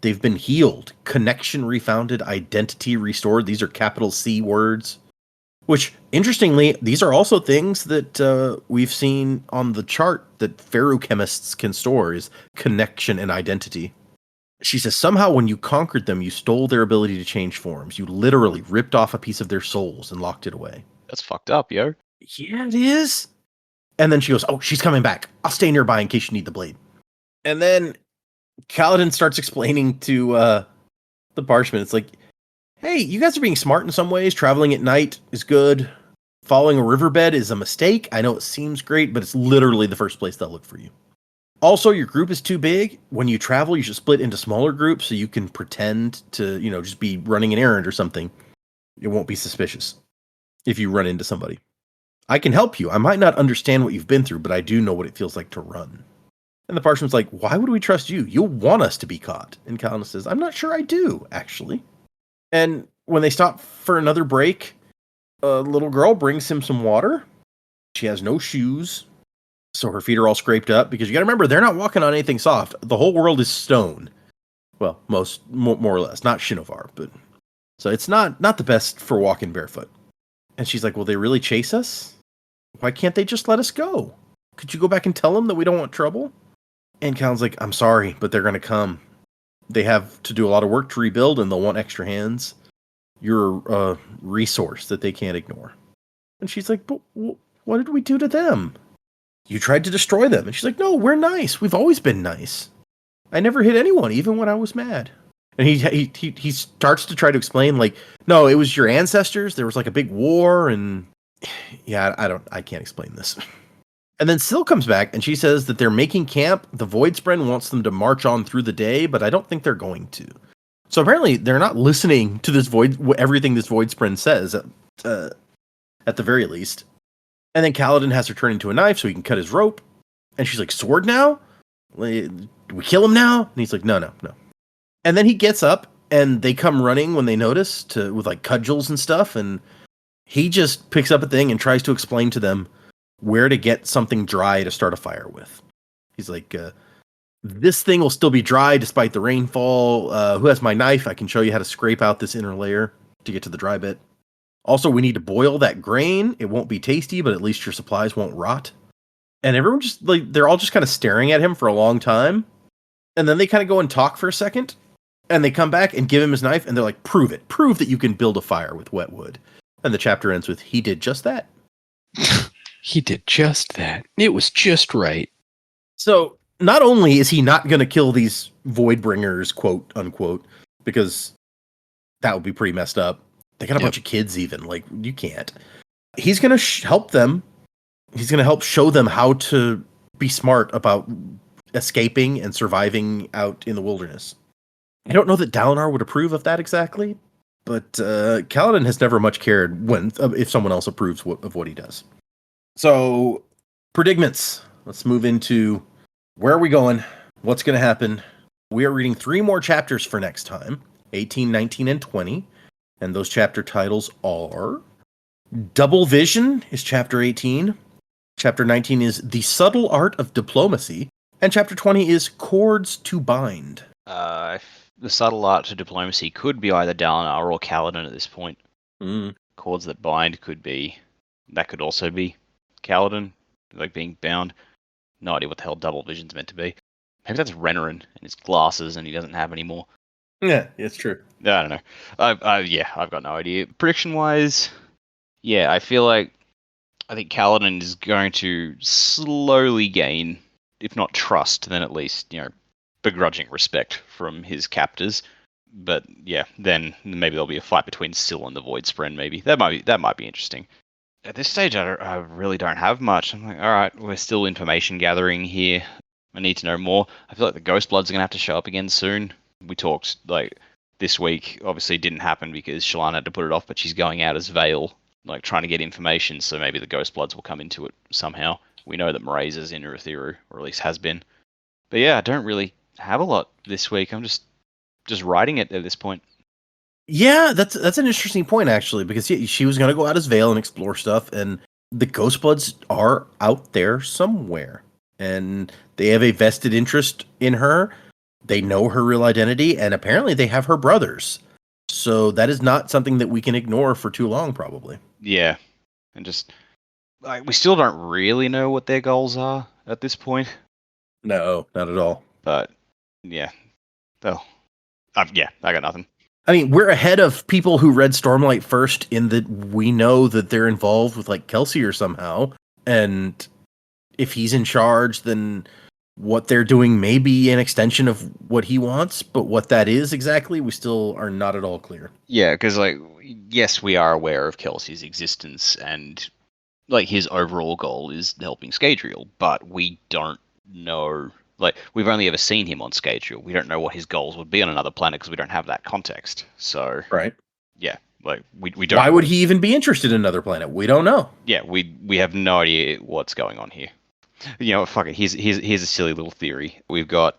They've been healed, connection refounded, identity restored. These are capital C words. Which, interestingly, these are also things that we've seen on the chart that feruchemists can store, is connection and identity. She says, somehow when you conquered them, you stole their ability to change forms. You literally ripped off a piece of their souls and locked it away. That's fucked up, yo. Yeah, it is. And then she goes, oh, she's coming back. I'll stay nearby in case you need the blade. And then Kaladin starts explaining to the Parshmen. It's like, hey, you guys are being smart in some ways. Traveling at night is good. Following a riverbed is a mistake. I know it seems great, but it's literally the first place they'll look for you. Also, your group is too big. When you travel, you should split into smaller groups so you can pretend to, just be running an errand or something. It won't be suspicious if you run into somebody. I can help you. I might not understand what you've been through, but I do know what it feels like to run. And the Parsman's like, why would we trust you? You'll want us to be caught. And Kaladin says, I'm not sure I do, actually. And when they stop for another break, a little girl brings him some water. She has no shoes, so her feet are all scraped up, because you gotta remember, they're not walking on anything soft. The whole world is stone. Well, more or less. Not Shinovar, but... So it's not the best for walking barefoot. And she's like, will they really chase us? Why can't they just let us go? Could you go back and tell them that we don't want trouble? And Kaladin's like, I'm sorry, but they're gonna come. They have to do a lot of work to rebuild, and they'll want extra hands. You're a resource that they can't ignore. And she's like, but what did we do to them? You tried to destroy them. And she's like, no, we're nice. We've always been nice. I never hit anyone, even when I was mad. And he starts to try to explain, like, no, it was your ancestors. There was like a big war, and yeah, I can't explain this. And then Syl comes back, and she says that they're making camp. The Void Spren wants them to march on through the day, but I don't think they're going to. So apparently, they're not listening to this everything this Void Spren says, at the very least. And then Kaladin has her turn into a knife so he can cut his rope. And she's like, sword now? Do we kill him now? And he's like, no. And then he gets up, and they come running when they notice, with like cudgels and stuff. And he just picks up a thing and tries to explain to them where to get something dry to start a fire with. He's like, This thing will still be dry despite the rainfall. Who has my knife? I can show you how to scrape out this inner layer to get to the dry bit. Also, we need to boil that grain. It won't be tasty, but at least your supplies won't rot. And everyone just, like, they're all just kind of staring at him for a long time. And then they kind of go and talk for a second. And they come back and give him his knife. And they're like, prove it. Prove that you can build a fire with wet wood. And the chapter ends with, he did just that. He did just that. It was just right. So not only is he not going to kill these Voidbringers, quote unquote, because that would be pretty messed up. They got a bunch of kids even. Like, you can't. He's going to help them. He's going to help show them how to be smart about escaping and surviving out in the wilderness. I don't know that Dalinar would approve of that exactly, but Kaladin has never much cared if someone else approves of what he does. So, predicaments. Let's move into where are we going? What's going to happen? We are reading 3 more chapters for next time, 18, 19, and 20. And those chapter titles are Double Vision is chapter 18. Chapter 19 is The Subtle Art of Diplomacy. And chapter 20 is Cords to Bind. The subtle art to diplomacy could be either Dalinar or Kaladin at this point. Cords that bind that could also be Kaladin, like being bound. No idea what the hell double vision's meant to be. Maybe that's Renarin and his glasses and he doesn't have any more. Yeah, it's true. I don't know. I've got no idea. Prediction-wise, I think Kaladin is going to slowly gain, if not trust, then at least, begrudging respect from his captors. But then maybe there'll be a fight between Syl and the Voidspren. Maybe that might be interesting. At this stage, I really don't have much. I'm like, all right, we're still information gathering here. I need to know more. I feel like the Ghostbloods are gonna have to show up again soon. We talked this week. Obviously, it didn't happen because Shallan had to put it off, but she's going out as Vale, trying to get information. So maybe the Ghostbloods will come into it somehow. We know that Mraize is in Urithiru, or at least has been. But I don't really have a lot this week. I'm just writing it at this point. Yeah, that's an interesting point, actually, because she was going to go out as Vale and explore stuff, and the Ghostbloods are out there somewhere, and they have a vested interest in her. They know her real identity, and apparently they have her brothers. So that is not something that we can ignore for too long, probably. Yeah, and we still don't really know what their goals are at this point. No, not at all. But, I got nothing. I mean, we're ahead of people who read Stormlight first in that we know that they're involved with, Kelsier somehow. And if he's in charge, then what they're doing may be an extension of what he wants. But what that is exactly, we still are not at all clear. Yeah, because, yes, we are aware of Kelsey's existence and, his overall goal is helping Scadrial. But we don't know... we've only ever seen him on Scadrial. We don't know what his goals would be on another planet because we don't have that context. So, right. Yeah, we don't... Why would he even be interested in another planet? We don't know. Yeah, we have no idea what's going on here. Fuck it. Here's a silly little theory. We've got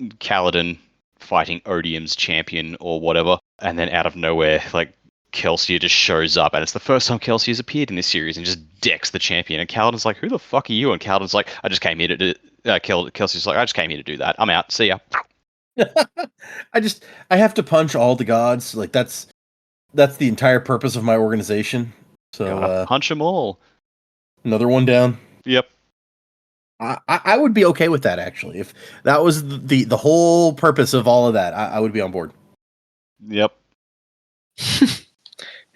Kaladin fighting Odium's champion or whatever, and then out of nowhere, Kelsier just shows up, and it's the first time Kelsier's appeared in this series and just decks the champion. And Kaladin's like, "Who the fuck are you?" And Kaladin's like, "I just came here to do." Kelsey's like, "I just came here to do that. I'm out. See ya." I have to punch all the gods. That's the entire purpose of my organization. So punch them all. Another one down. Yep. I would be okay with that, actually. If that was the whole purpose of all of that, I would be on board. Yep.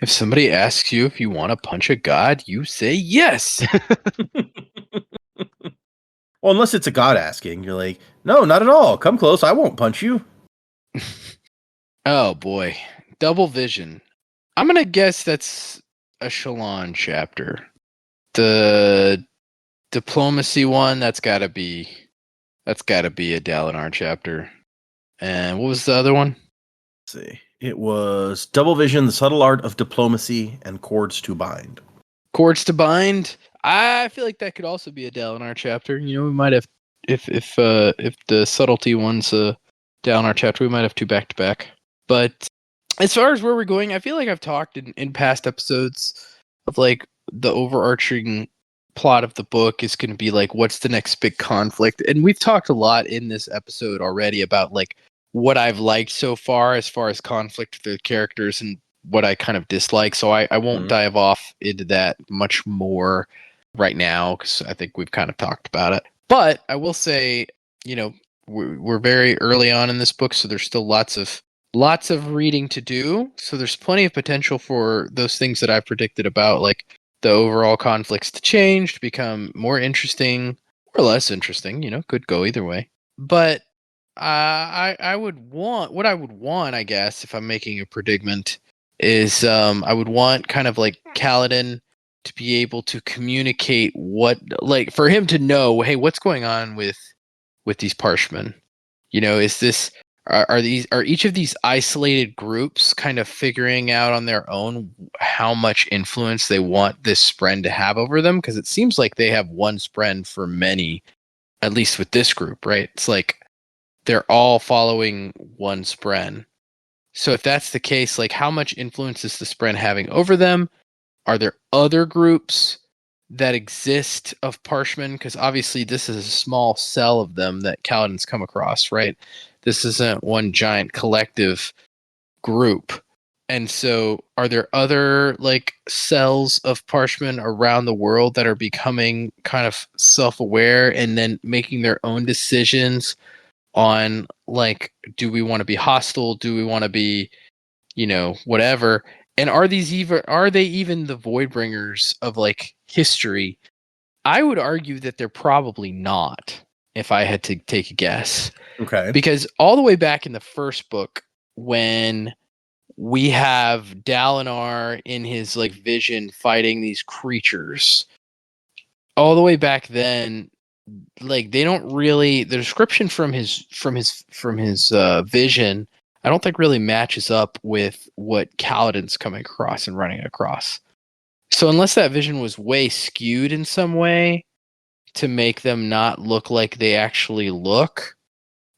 If somebody asks you if you want to punch a god, you say yes. Well, unless it's a god asking, you're like, no, not at all. Come close. I won't punch you. Oh boy, Double Vision. I'm gonna guess that's a Shallan chapter. The diplomacy one, that's gotta be a Dalinar chapter. And what was the other one? Let's see. It was Double Vision, The Subtle Art of Diplomacy, and Cords to Bind. Cords to Bind. I feel like that could also be a Dalinar chapter. We might have, if the subtlety one's a Dalinar chapter, we might have 2 back to back. But as far as where we're going, I feel like I've talked in past episodes of the overarching plot of the book is going to be like, what's the next big conflict? And we've talked a lot in this episode already about like what I've liked so far as conflict with the characters and what I kind of dislike. So I won't dive off into that much more right now because I think we've kind of talked about it. But I will say, you know, we're very early on in this book, so there's still lots of reading to do. So there's plenty of potential for those things that I've predicted about like the overall conflicts to change, to become more interesting or less interesting, you know, could go either way. But I would want, I guess, if I'm making a predicament, is I would want kind of like Kaladin to be able to communicate what, like, for him to know, hey, what's going on with these Parshmen? You know, is this are each of these isolated groups kind of figuring out on their own how much influence they want this spren to have over them? Because it seems like they have one spren for many, at least with this group, right? It's like they're all following one spren. So if that's the case, like how much influence is the spren having over them? Are there other groups that exist of Parshmen? Because obviously this is a small cell of them that Kaladin's come across, right? This isn't one giant collective group. And so are there other like cells of Parshmen around the world that are becoming kind of self-aware and then making their own decisions on like, do we want to be hostile? Do we want to be, you know, whatever? And are they even the Voidbringers of like history? I would argue that they're probably not, if I had to take a guess. Okay. Because all the way back in the first book, when we have Dalinar in his like vision fighting these creatures, all the way back then, like they don't really, the description from his vision, I don't think really matches up with what Kaladin's coming across and running across. So unless that vision was way skewed in some way to make them not look like they actually look,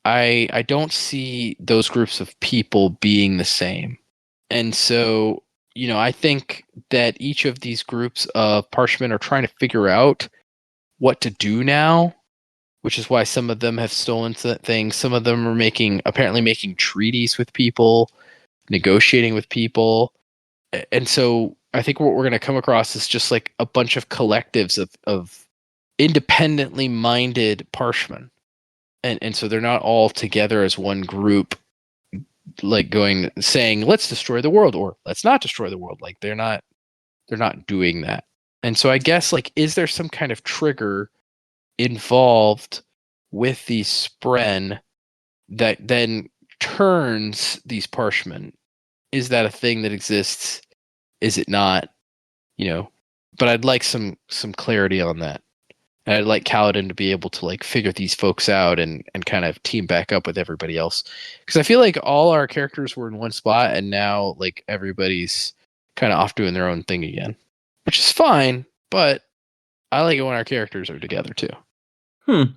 I don't see those groups of people being the same. And so, you know, I think that each of these groups of Parshmen are trying to figure out what to do now, which is why some of them have stolen things. Some of them are apparently making treaties with people, negotiating with people. And so I think what we're going to come across is just like a bunch of collectives of independently minded Parshmen. And so they're not all together as one group, like saying, let's destroy the world or let's not destroy the world. Like they're not doing that. And so I guess like, is there some kind of trigger involved with these spren that then turns these Parshmen? Is that a thing that exists? Is it not? You know, but I'd like some clarity on that. And I'd like Kaladin to be able to like figure these folks out and kind of team back up with everybody else. Because I feel like all our characters were in one spot and now like everybody's kind of off doing their own thing again, which is fine. But I like it when our characters are together too.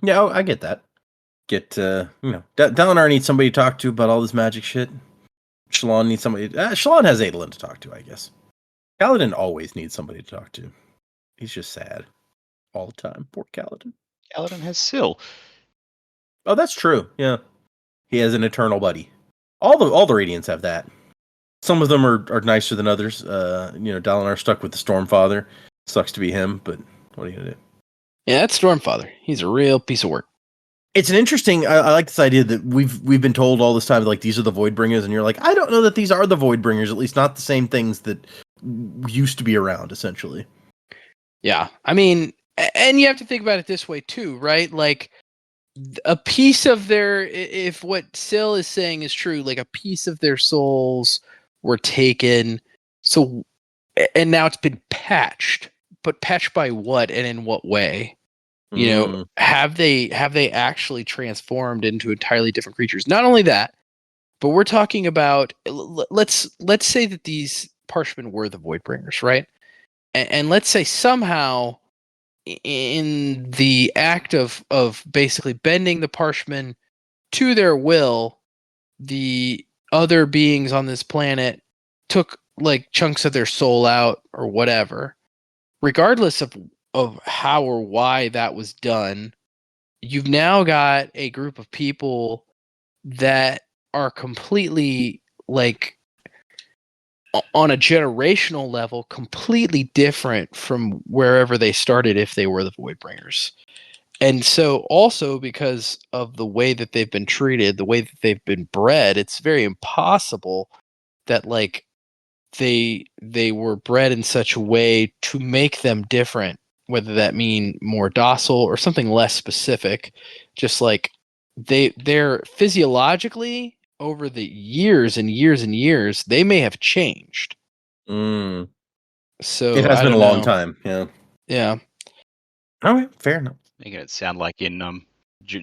Yeah, I get that. Dalinar needs somebody to talk to about all this magic shit. Shallan needs somebody. Shallan has Adolin to talk to, I guess. Kaladin always needs somebody to talk to. He's just sad all the time. Poor Kaladin. Kaladin has Syl. Oh, that's true. Yeah, he has an eternal buddy. All the Radiants have that. Some of them are nicer than others. Dalinar stuck with the Stormfather. Sucks to be him, but what are you gonna do? Yeah, that's Stormfather. He's a real piece of work. It's an interesting. I like this idea that we've been told all this time, like these are the Voidbringers, and you're like, I don't know that these are the Voidbringers. At least not the same things that used to be around. Essentially. Yeah, I mean, and you have to think about it this way too, right? Like a piece of their, if what Syl is saying is true, like a piece of their souls were taken. So, and now it's been patched, but patched by what and in what way? You know, have they actually transformed into entirely different creatures? Not only that, but we're talking about, let's say that these Parshmen were the Voidbringers, right? And let's say somehow in the act of basically bending the Parshmen to their will, the other beings on this planet took like chunks of their soul out or whatever. Regardless of of how or why that was done, you've now got a group of people that are completely like on a generational level completely different from wherever they started if they were the Voidbringers. And so also because of the way that they've been treated, the way that they've been bred, it's very impossible that like they were bred in such a way to make them different, whether that mean more docile or something less specific. Just like they're physiologically over the years and years and years, they may have changed. Mm. So It has I been a don't long know. time. Yeah. Yeah. All right. Fair enough. Making it sound like in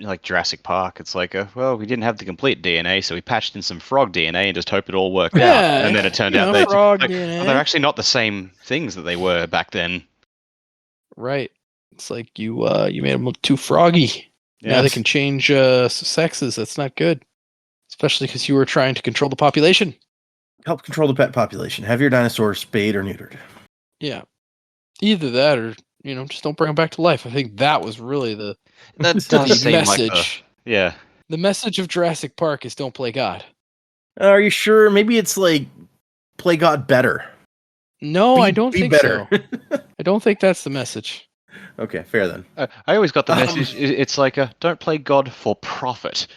like Jurassic Park, it's like, well, we didn't have the complete DNA, so we patched in some frog DNA and just hope it all worked out. Yeah, And then it turned you out know, frog like, DNA. well, they're actually not the same things that they were back then. Right. It's like you made them look too froggy. Now they can change sexes. That's not good. Especially because you were trying to control the population. Help control the pet population. Have your dinosaurs spayed or neutered. Yeah. Either that or, just don't bring them back to life. I think that was really the That does seem message. like yeah. The message of Jurassic Park is don't play God. Are you sure? Maybe it's like play God better. No, I don't think better. so. I don't think that's the message. Okay, fair then. I always got the message. It's like don't play God for profit.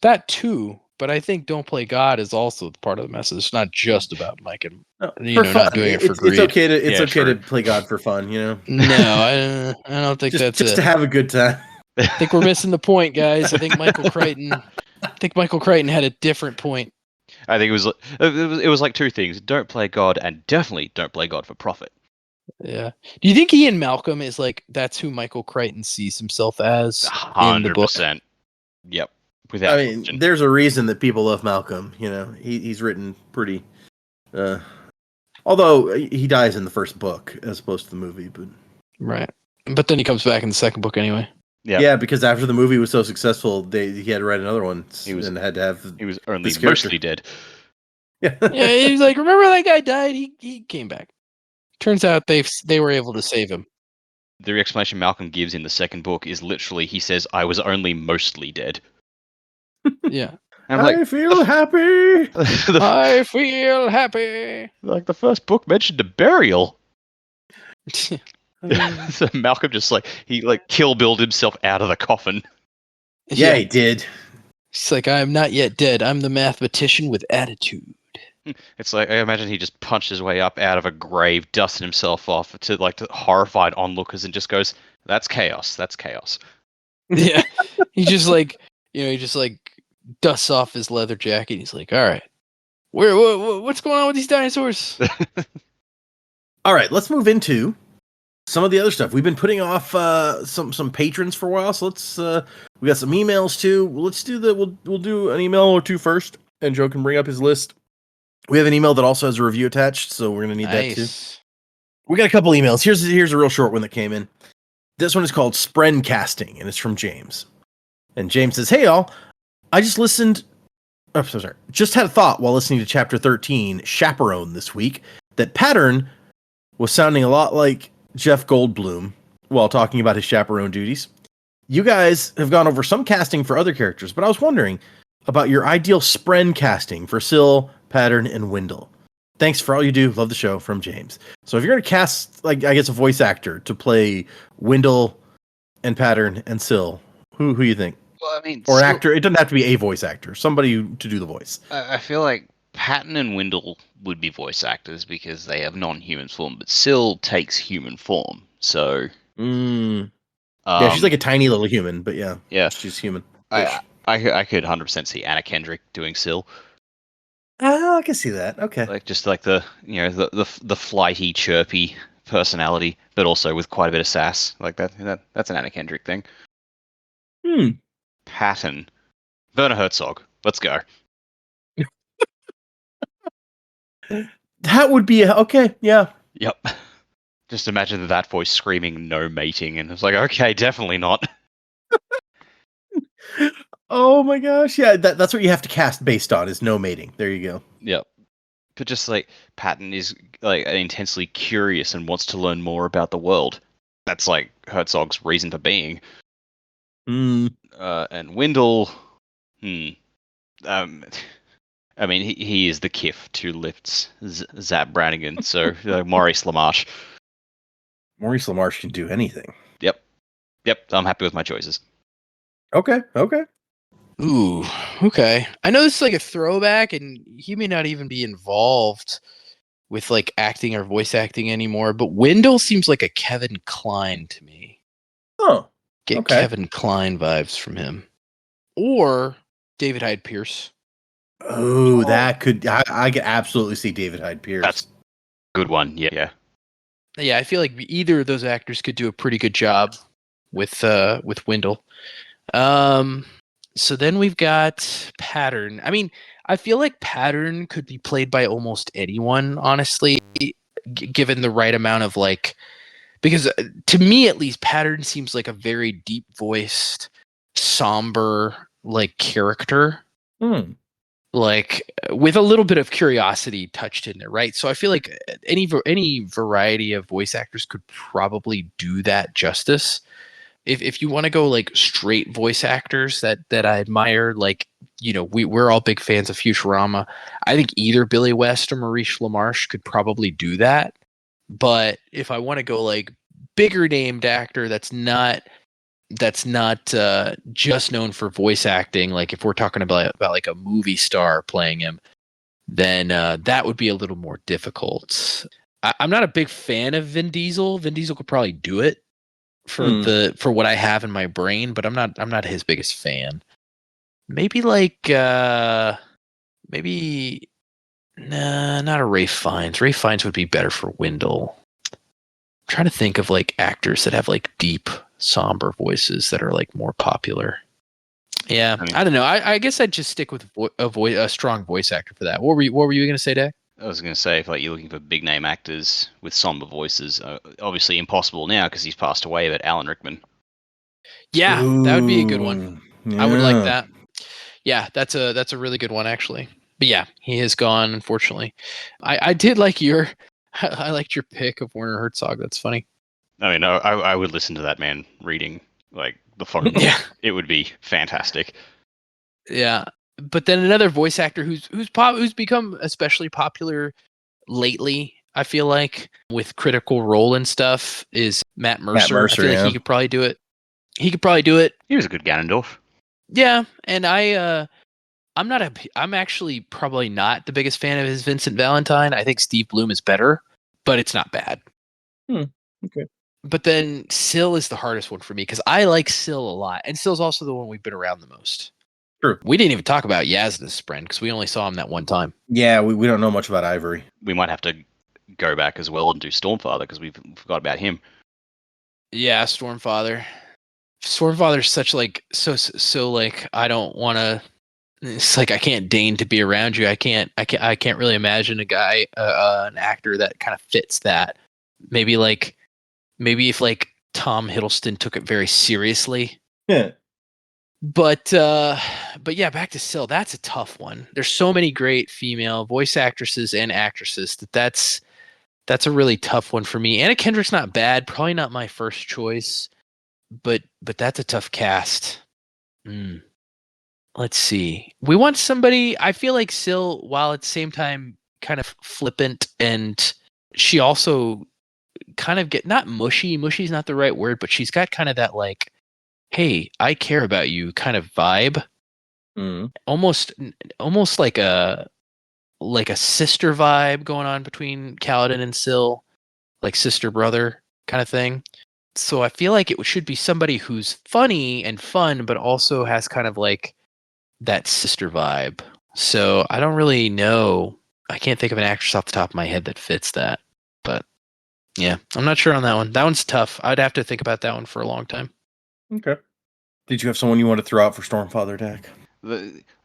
That too, but I think don't play God is also part of the message. It's not just about Mike and not doing it for greed. It's okay to play God for fun. No, I don't think that's just it. to have a good time. I think we're missing the point, guys. I think Michael Crichton had a different point. I think it was like two things: don't play God, and definitely don't play God for profit. Yeah. Do you think Ian Malcolm is like that's who Michael Crichton sees himself as 100%. in the book? Yep. Without question. There's a reason that people love Malcolm. He's written pretty. Although he dies in the first book as opposed to the movie, but right. But then he comes back in the second book anyway. Yeah, because after the movie was so successful, he had to write another one. He was only mostly dead. Yeah, yeah. He was like, remember that guy died? He came back. Turns out they were able to save him. The explanation Malcolm gives in the second book is literally he says, "I was only mostly dead." Yeah. And I feel happy. I feel happy. Like the first book mentioned a burial. So Malcolm just he Kill Billed himself out of the coffin. Yeah, he did. It's like, I'm not yet dead. I'm the mathematician with attitude. It's like, I imagine he just punched his way up out of a grave, dusted himself off to to horrified onlookers and just goes, that's chaos. That's chaos. Yeah. He just dusts off his leather jacket. He's like, all right, what's going on with these dinosaurs? All right, let's move into some of the other stuff. We've been putting off some patrons for a while, so let's we got some emails too. Let's do we'll do an email or two first, and Joe can bring up his list. We have an email that also has a review attached, so we're gonna need that too. We got a couple emails. Here's a real short one that came in. This one is called Spren-casting, and it's from James. And James says, "Hey y'all, I just listened. Oh, sorry. Just had a thought while listening to Chapter 13, Chaperone, this week, that Pattern was sounding a lot like Jeff Goldblum while talking about his chaperone duties. You guys have gone over some casting for other characters, but I was wondering about your ideal Spren casting for Syl, Pattern, and Wendell. Thanks for all you do. Love the show." From James. So if you're going to cast, I guess, a voice actor to play Wendell and Pattern and Syl, who you think? Well, I mean, or an actor. It doesn't have to be a voice actor. Somebody to do the voice. I feel like Patton and Wendell would be voice actors because they have non-human form, but Syl takes human form. So, yeah, she's like a tiny little human, but yeah, she's human. I could 100% see Anna Kendrick doing Syl. I can see that. Okay, Just like the the flighty, chirpy personality, but also with quite a bit of sass. Like that's an Anna Kendrick thing. Patton, Werner Herzog. Let's go. That would be okay. Yeah. Yep. Just imagine that voice screaming no mating, and it's like, okay, definitely not. Oh my gosh, yeah, that's what you have to cast based on is no mating. There you go. Yep. But just Patton is intensely curious and wants to learn more about the world. That's like Herzog's reason for being. Hmm. And Wendell, I mean, he is the Kif to Lift's Zap Brannigan, so Maurice LaMarche. Maurice LaMarche can do anything. Yep, I'm happy with my choices. Okay. Ooh, okay. I know this is like a throwback, and he may not even be involved with like acting or voice acting anymore, but Wendell seems like a Kevin Kline to me. Oh, Get okay. Kevin Kline vibes from him. Or David Hyde Pierce. Oh, that could I could absolutely see David Hyde Pierce. That's good one. Yeah. Yeah, I feel like either of those actors could do a pretty good job with Wendell. So then we've got Pattern. I mean, I feel like Pattern could be played by almost anyone, honestly, given the right amount of like, because to me at least, Pattern seems like a very deep voiced, somber like character. Like with a little bit of curiosity touched in there, right? So I feel like any variety of voice actors could probably do that justice. If you want to go like straight voice actors that I admire, like, you know, we're all big fans of Futurama. I think either Billy West or Maurice LaMarche could probably do that. But if I want to go like bigger named actor that's not just known for voice acting, like if we're talking about like a movie star playing him, then that would be a little more difficult. I'm not a big fan of Vin Diesel. Vin Diesel could probably do it for what I have in my brain, but I'm not his biggest fan. Maybe like maybe nah, not a Ray Fiennes. Ray Fiennes would be better for Wendell. I'm trying to think of like actors that have like deep, somber voices that are like more popular. Yeah, I don't know. I guess I'd just stick with a strong voice actor for that. What were you going to say, Dak? I was going to say, if like you're looking for big name actors with somber voices, obviously impossible now because he's passed away, but Alan Rickman. Yeah, that would be a good one. Yeah. I would like that. Yeah, that's a really good one actually. But yeah, he is gone, unfortunately. I did like I liked your pick of Werner Herzog. That's funny. I mean, I would listen to that man reading like the phone book. Yeah. It would be fantastic. Yeah, but then another voice actor who's become especially popular lately, I feel like, with Critical Role and stuff, is Matt Mercer. I feel like he could probably do it. He was a good Ganondorf. Yeah, and I'm actually probably not the biggest fan of his Vincent Valentine. I think Steve Bloom is better, but it's not bad. Okay. But then Syl is the hardest one for me because I like Syl a lot, and Syl's also the one we've been around the most. True. We didn't even talk about Yasna's friend because we only saw him that one time. Yeah, we don't know much about Ivory. We might have to go back as well and do Stormfather because we forgot about him. Yeah, Stormfather. Stormfather's such like so like I don't want to. It's like I can't deign to be around you. I can't really imagine a guy, an actor that kind of fits that. Maybe if like Tom Hiddleston took it very seriously. Yeah. But yeah, back to Syl. That's a tough one. There's so many great female voice actresses and actresses that's a really tough one for me. Anna Kendrick's not bad. Probably not my first choice, but that's a tough cast. Let's see. We want somebody. I feel like Syl, while at the same time kind of flippant, and she also kind of not mushy. Mushy's not the right word, but she's got kind of that like, hey, I care about you kind of vibe. Almost like a sister vibe going on between Kaladin and Syl, like sister brother kind of thing. So I feel like it should be somebody who's funny and fun, but also has kind of like that sister vibe. So I don't really know. I can't think of an actress off the top of my head that fits that. But yeah, I'm not sure on that one. That one's tough. I'd have to think about that one for a long time. Okay. Did you have someone you want to throw out for Stormfather, Dak?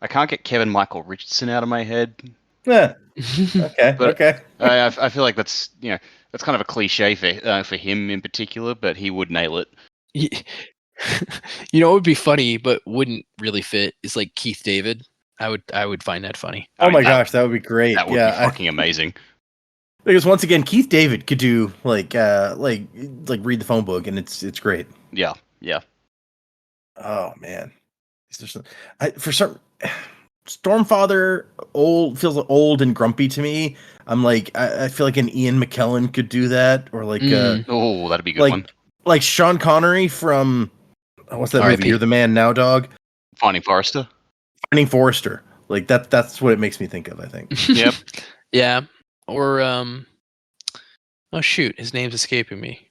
I can't get Kevin Michael Richardson out of my head. Yeah. Okay. But okay. I feel like that's kind of a cliche for him in particular, but he would nail it. You know, it would be funny, but wouldn't really fit. Is like Keith David. I would find that funny. Oh my gosh, that would be great. That would be fucking amazing. Because once again, Keith David could do like read the phone book, and it's great. Yeah. Oh man, for some Stormfather feels old and grumpy to me. I'm like, I feel like an Ian McKellen could do that, or like Oh, that'd be a good one. like Sean Connery from what's that movie? You're the Man Now, Dog. Finding Forrester. Finding Forrester. Like that's what it makes me think of, I think. Yep. Yeah. Or oh shoot, his name's escaping me.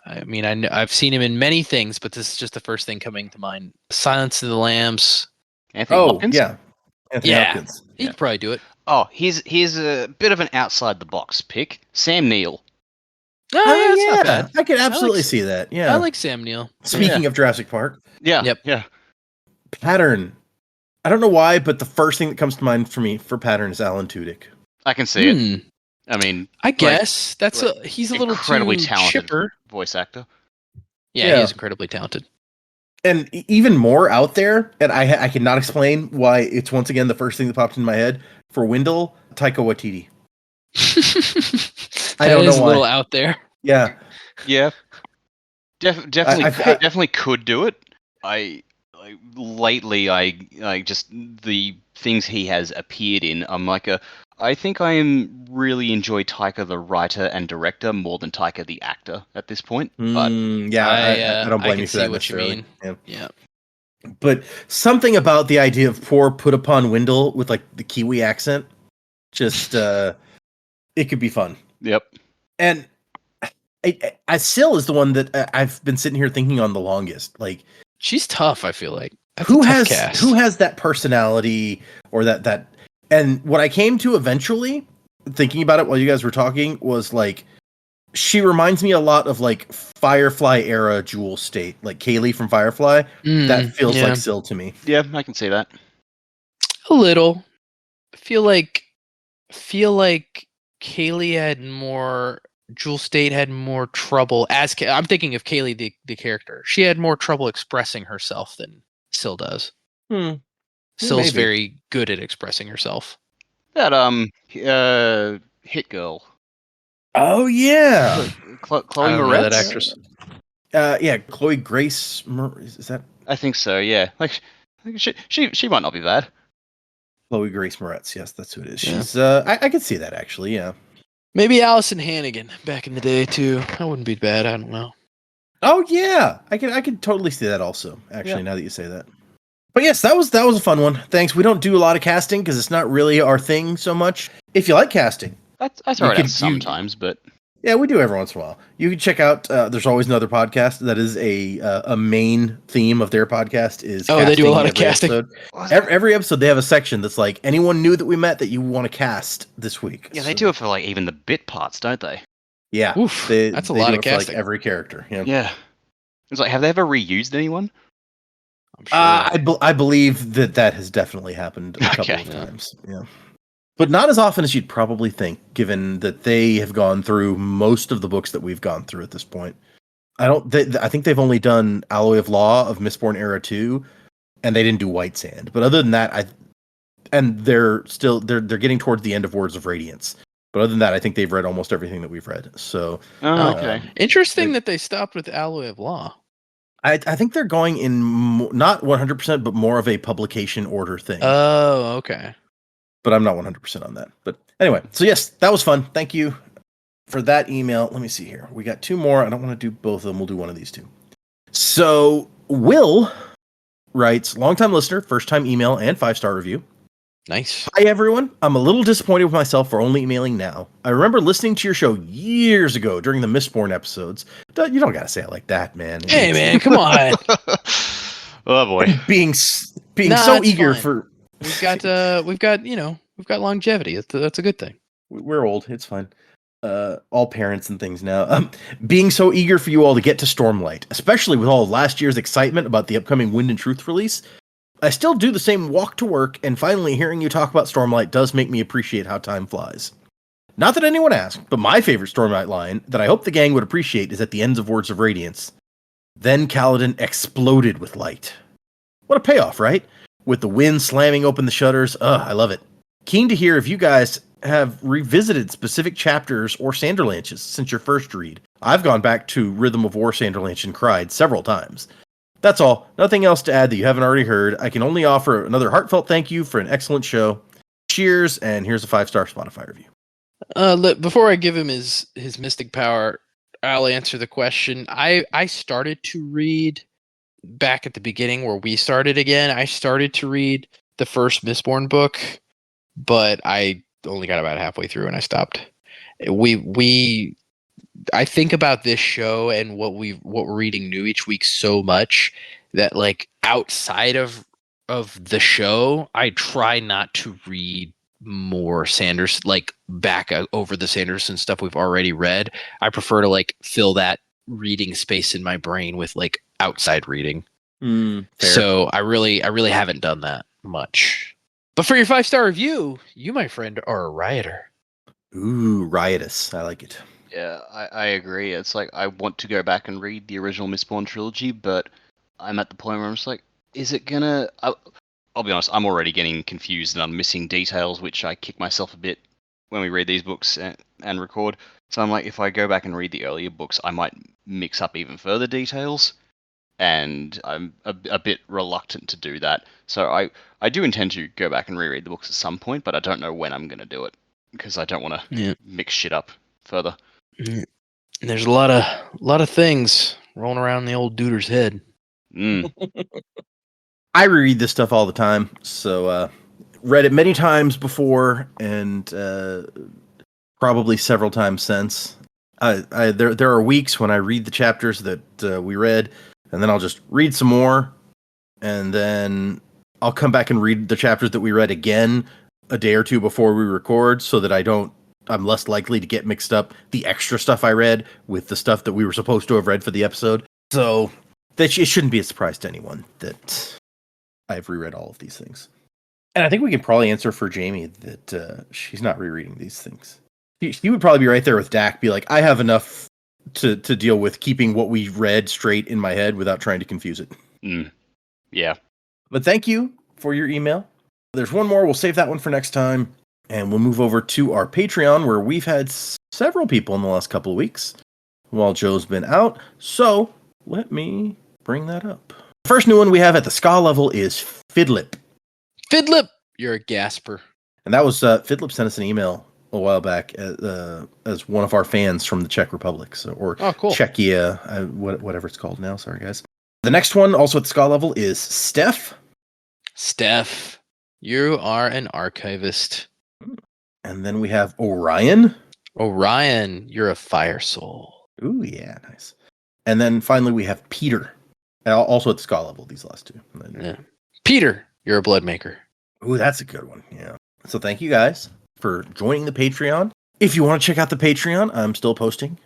I mean, I've seen him in many things, but this is just the first thing coming to mind. Silence of the Lambs. Anthony Hopkins? Yeah. Anthony Hopkins. He could probably do it. Oh, here's a bit of an outside the box pick. Sam Neill. Oh, yeah, that's not bad. I could absolutely see that. Yeah. I like Sam Neill. Speaking of Jurassic Park. Yeah. Yep. Yeah. Pattern. I don't know why, but the first thing that comes to mind for me for Pattern is Alan Tudyk. I can see it. I mean, I guess he's a little incredibly too talented chipper. voice actor. Yeah, he is incredibly talented. And even more out there, and I cannot explain why it's once again the first thing that popped in my head for Wendell, Taika Waititi. I don't know why. A little out there. Yeah. Yeah. Definitely could do it. Lately I just the things he has appeared in, I'm like I think I really enjoy Taika the writer and director more than Taika the actor at this point. But I don't blame you for that necessarily. You mean. Yeah. But something about the idea of poor put upon Wendell with like the Kiwi accent, just it could be fun. Yep. And Syl is the one that I've been sitting here thinking on the longest. Like, she's tough, I feel like. Who has that personality or that and what I came to eventually thinking about it while you guys were talking was like she reminds me a lot of like Firefly era Jewel State, like Kaylee from Firefly. That feels like Syl to me. Yeah, I can see that. A little. Feel like Kaylee had more Jewel State had more trouble I'm thinking of Kaylee the character. She had more trouble expressing herself than Syl does. Syl's very good at expressing herself. That Hit Girl. Oh yeah, Chloe Moretz. That actress. Yeah, Chloe Grace. Is that? I think so. Yeah, like she might not be bad. Chloe Grace Moretz. Yes, that's who it is. She's. I could see that actually. Yeah. Maybe Allison Hannigan back in the day too. That wouldn't be bad. I don't know. Oh yeah, I could totally see that also. Actually, now that you say that. But yes, that was a fun one. Thanks. We don't do a lot of casting because it's not really our thing so much. If you like casting, I throw it out sometimes, but yeah, we do every once in a while. You can check out. There's always another podcast that is a main theme of their podcast is. Oh, they do a lot of casting. Every episode, they have a section that's like anyone new that we met that you want to cast this week. Yeah, they do it for like even the bit parts, don't they? Yeah, oof, that's a lot of casting. For, like every character. Yeah. It's like, have they ever reused anyone? I'm sure. I believe that has definitely happened a couple of times. Yeah. But not as often as you'd probably think, given that they have gone through most of the books that we've gone through at this point. I think they've only done Alloy of Law of Mistborn Era 2, and they didn't do White Sand. But other than that, they're getting towards the end of Words of Radiance. But other than that, I think they've read almost everything that we've read. So, okay. Interesting that they stopped with Alloy of Law. I think they're going in not 100%, but more of a publication order thing. Oh, okay. But I'm not 100% on that. But anyway, so yes, that was fun. Thank you for that email. Let me see here. We got two more. I don't want to do both of them. We'll do one of these two. So Will writes, longtime listener, first time email and 5-star review. Nice. Hi, everyone. I'm a little disappointed with myself for only emailing now. I remember listening to your show years ago during the Mistborn episodes. You don't got to say it like that, man. Hey, man, come on. Oh, boy. Being so eager for... We've got longevity. That's a good thing. We're old. It's fine. All parents and things now. Being so eager for you all to get to Stormlight, especially with all of last year's excitement about the upcoming Wind and Truth release. I still do the same walk to work, and finally hearing you talk about Stormlight does make me appreciate how time flies. Not that anyone asked, but my favorite Stormlight line that I hope the gang would appreciate is at the ends of Words of Radiance. Then Kaladin exploded with light. What a payoff, right? With the wind slamming open the shutters. I love it. keen to hear if you guys have revisited specific chapters or Sanderlanches since your first read. I've gone back to Rhythm of War Sanderlanche and cried several times. That's all. Nothing else to add that you haven't already heard. I can only offer another heartfelt thank you for an excellent show. Cheers, and here's a 5-star Spotify review. Before I give him his mystic power, I'll answer the question. I started to read back at the beginning where we started again. I started to read the first Mistborn book, but I only got about halfway through and I stopped. I think about this show and what we're reading new each week so much that like outside of the show, I try not to read more Sanders, like back over the Sanderson stuff we've already read. I prefer to like fill that reading space in my brain with like outside reading. Fair. So I really haven't done that much. But for your 5-star review, you, my friend, are a rioter. Ooh, riotous. I like it. Yeah, I agree. It's like I want to go back and read the original Mistborn trilogy, but I'm at the point where I'm just like, is it gonna... I'll be honest, I'm already getting confused and I'm missing details, which I kick myself a bit when we read these books and record. So I'm like, if I go back and read the earlier books, I might mix up even further details, and I'm a bit reluctant to do that. So I do intend to go back and reread the books at some point, but I don't know when I'm going to do it, because I don't want to mix shit up further. There's a lot of things rolling around the old duder's head. I reread this stuff all the time, so read it many times before, and probably several times since. There are weeks when I read the chapters that we read, and then I'll just read some more, and then I'll come back and read the chapters that we read again a day or two before we record, so that I'm less likely to get mixed up the extra stuff I read with the stuff that we were supposed to have read for the episode. So that it shouldn't be a surprise to anyone that I've reread all of these things. And I think we can probably answer for Jaymee that she's not rereading these things. She would probably be right there with Dak, be like, I have enough to deal with keeping what we read straight in my head without trying to confuse it. Yeah. But thank you for your email. There's one more. We'll save that one for next time. And we'll move over to our Patreon, where we've had several people in the last couple of weeks while Joe's been out. So let me bring that up. The first new one we have at the ska level is Fidlip. Fidlip, you're a gasper. And that was Fidlip sent us an email a while back as one of our fans from the Czech Republic, cool. Czechia, whatever it's called now. Sorry, guys. The next one, also at the ska level, is Steph. Steph, you are an archivist. And then we have Orion. Orion, you're a fire soul. Ooh, yeah, nice. And then finally we have Peter, also at the ska level. These last two. Yeah. Peter, you're a blood maker. Ooh, that's a good one. Yeah. So thank you guys for joining the Patreon. If you want to check out the Patreon, I'm still posting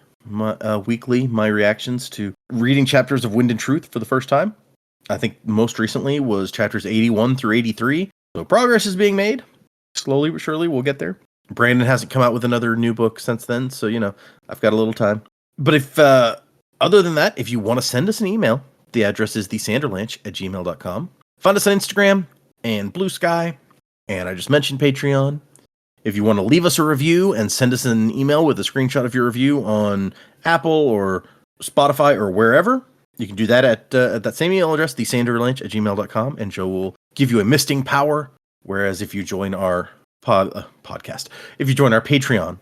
weekly my reactions to reading chapters of Wind and Truth for the first time. I think most recently was chapters 81 through 83. So progress is being made. Slowly but surely we'll get there. Brandon hasn't come out with another new book since then, so I've got a little time. But if other than that, if you want to send us an email, the address is thesanderlanche@gmail.com. Find us on Instagram and Blue Sky, and I just mentioned Patreon. If you want to leave us a review and send us an email with a screenshot of your review on Apple or Spotify or wherever, you can do that at that same email address, thesanderlanche@gmail.com, and Joe will give you a misting power. Whereas if you join our podcast, if you join our Patreon,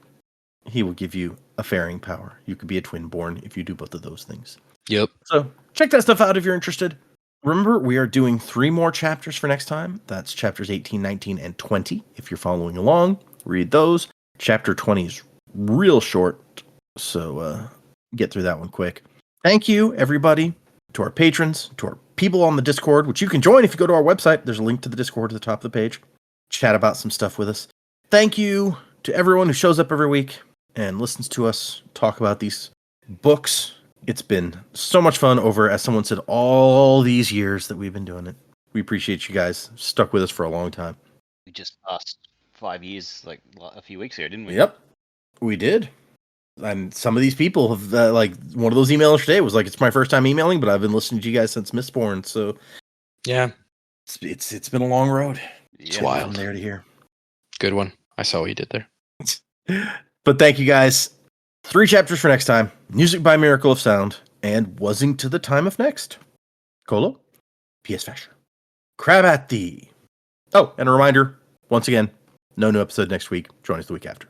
he will give you a fairing power. You could be a twin-born if you do both of those things. Yep. So check that stuff out if you're interested. Remember, we are doing 3 more chapters for next time. That's chapters 18, 19, and 20. If you're following along, read those. Chapter 20 is real short, so get through that one quick. Thank you, everybody, to our patrons, to our people on the Discord, which you can join if you go to our website. There's a link to the Discord at the top of the page. Chat about some stuff with us. Thank you to everyone who shows up every week and listens to us talk about these books. It's been so much fun over, as someone said, all these years that we've been doing it. We appreciate you guys. Stuck with us for a long time. We just passed 5 years, like a few weeks ago, didn't we? Yep, we did. And some of these people have, like, one of those emailers today was like, it's my first time emailing, but I've been listening to you guys since Mistborn. So yeah, it's been a long road. It's wild from there to here. Good one. I saw what you did there. But thank you guys. 3 chapters for next time. Music by Miracle of Sound. And Wuzzing to the Time of Next. Colo. P.S. Fasher. Crab at thee. Oh, and a reminder, once again, no new episode next week. Join us the week after.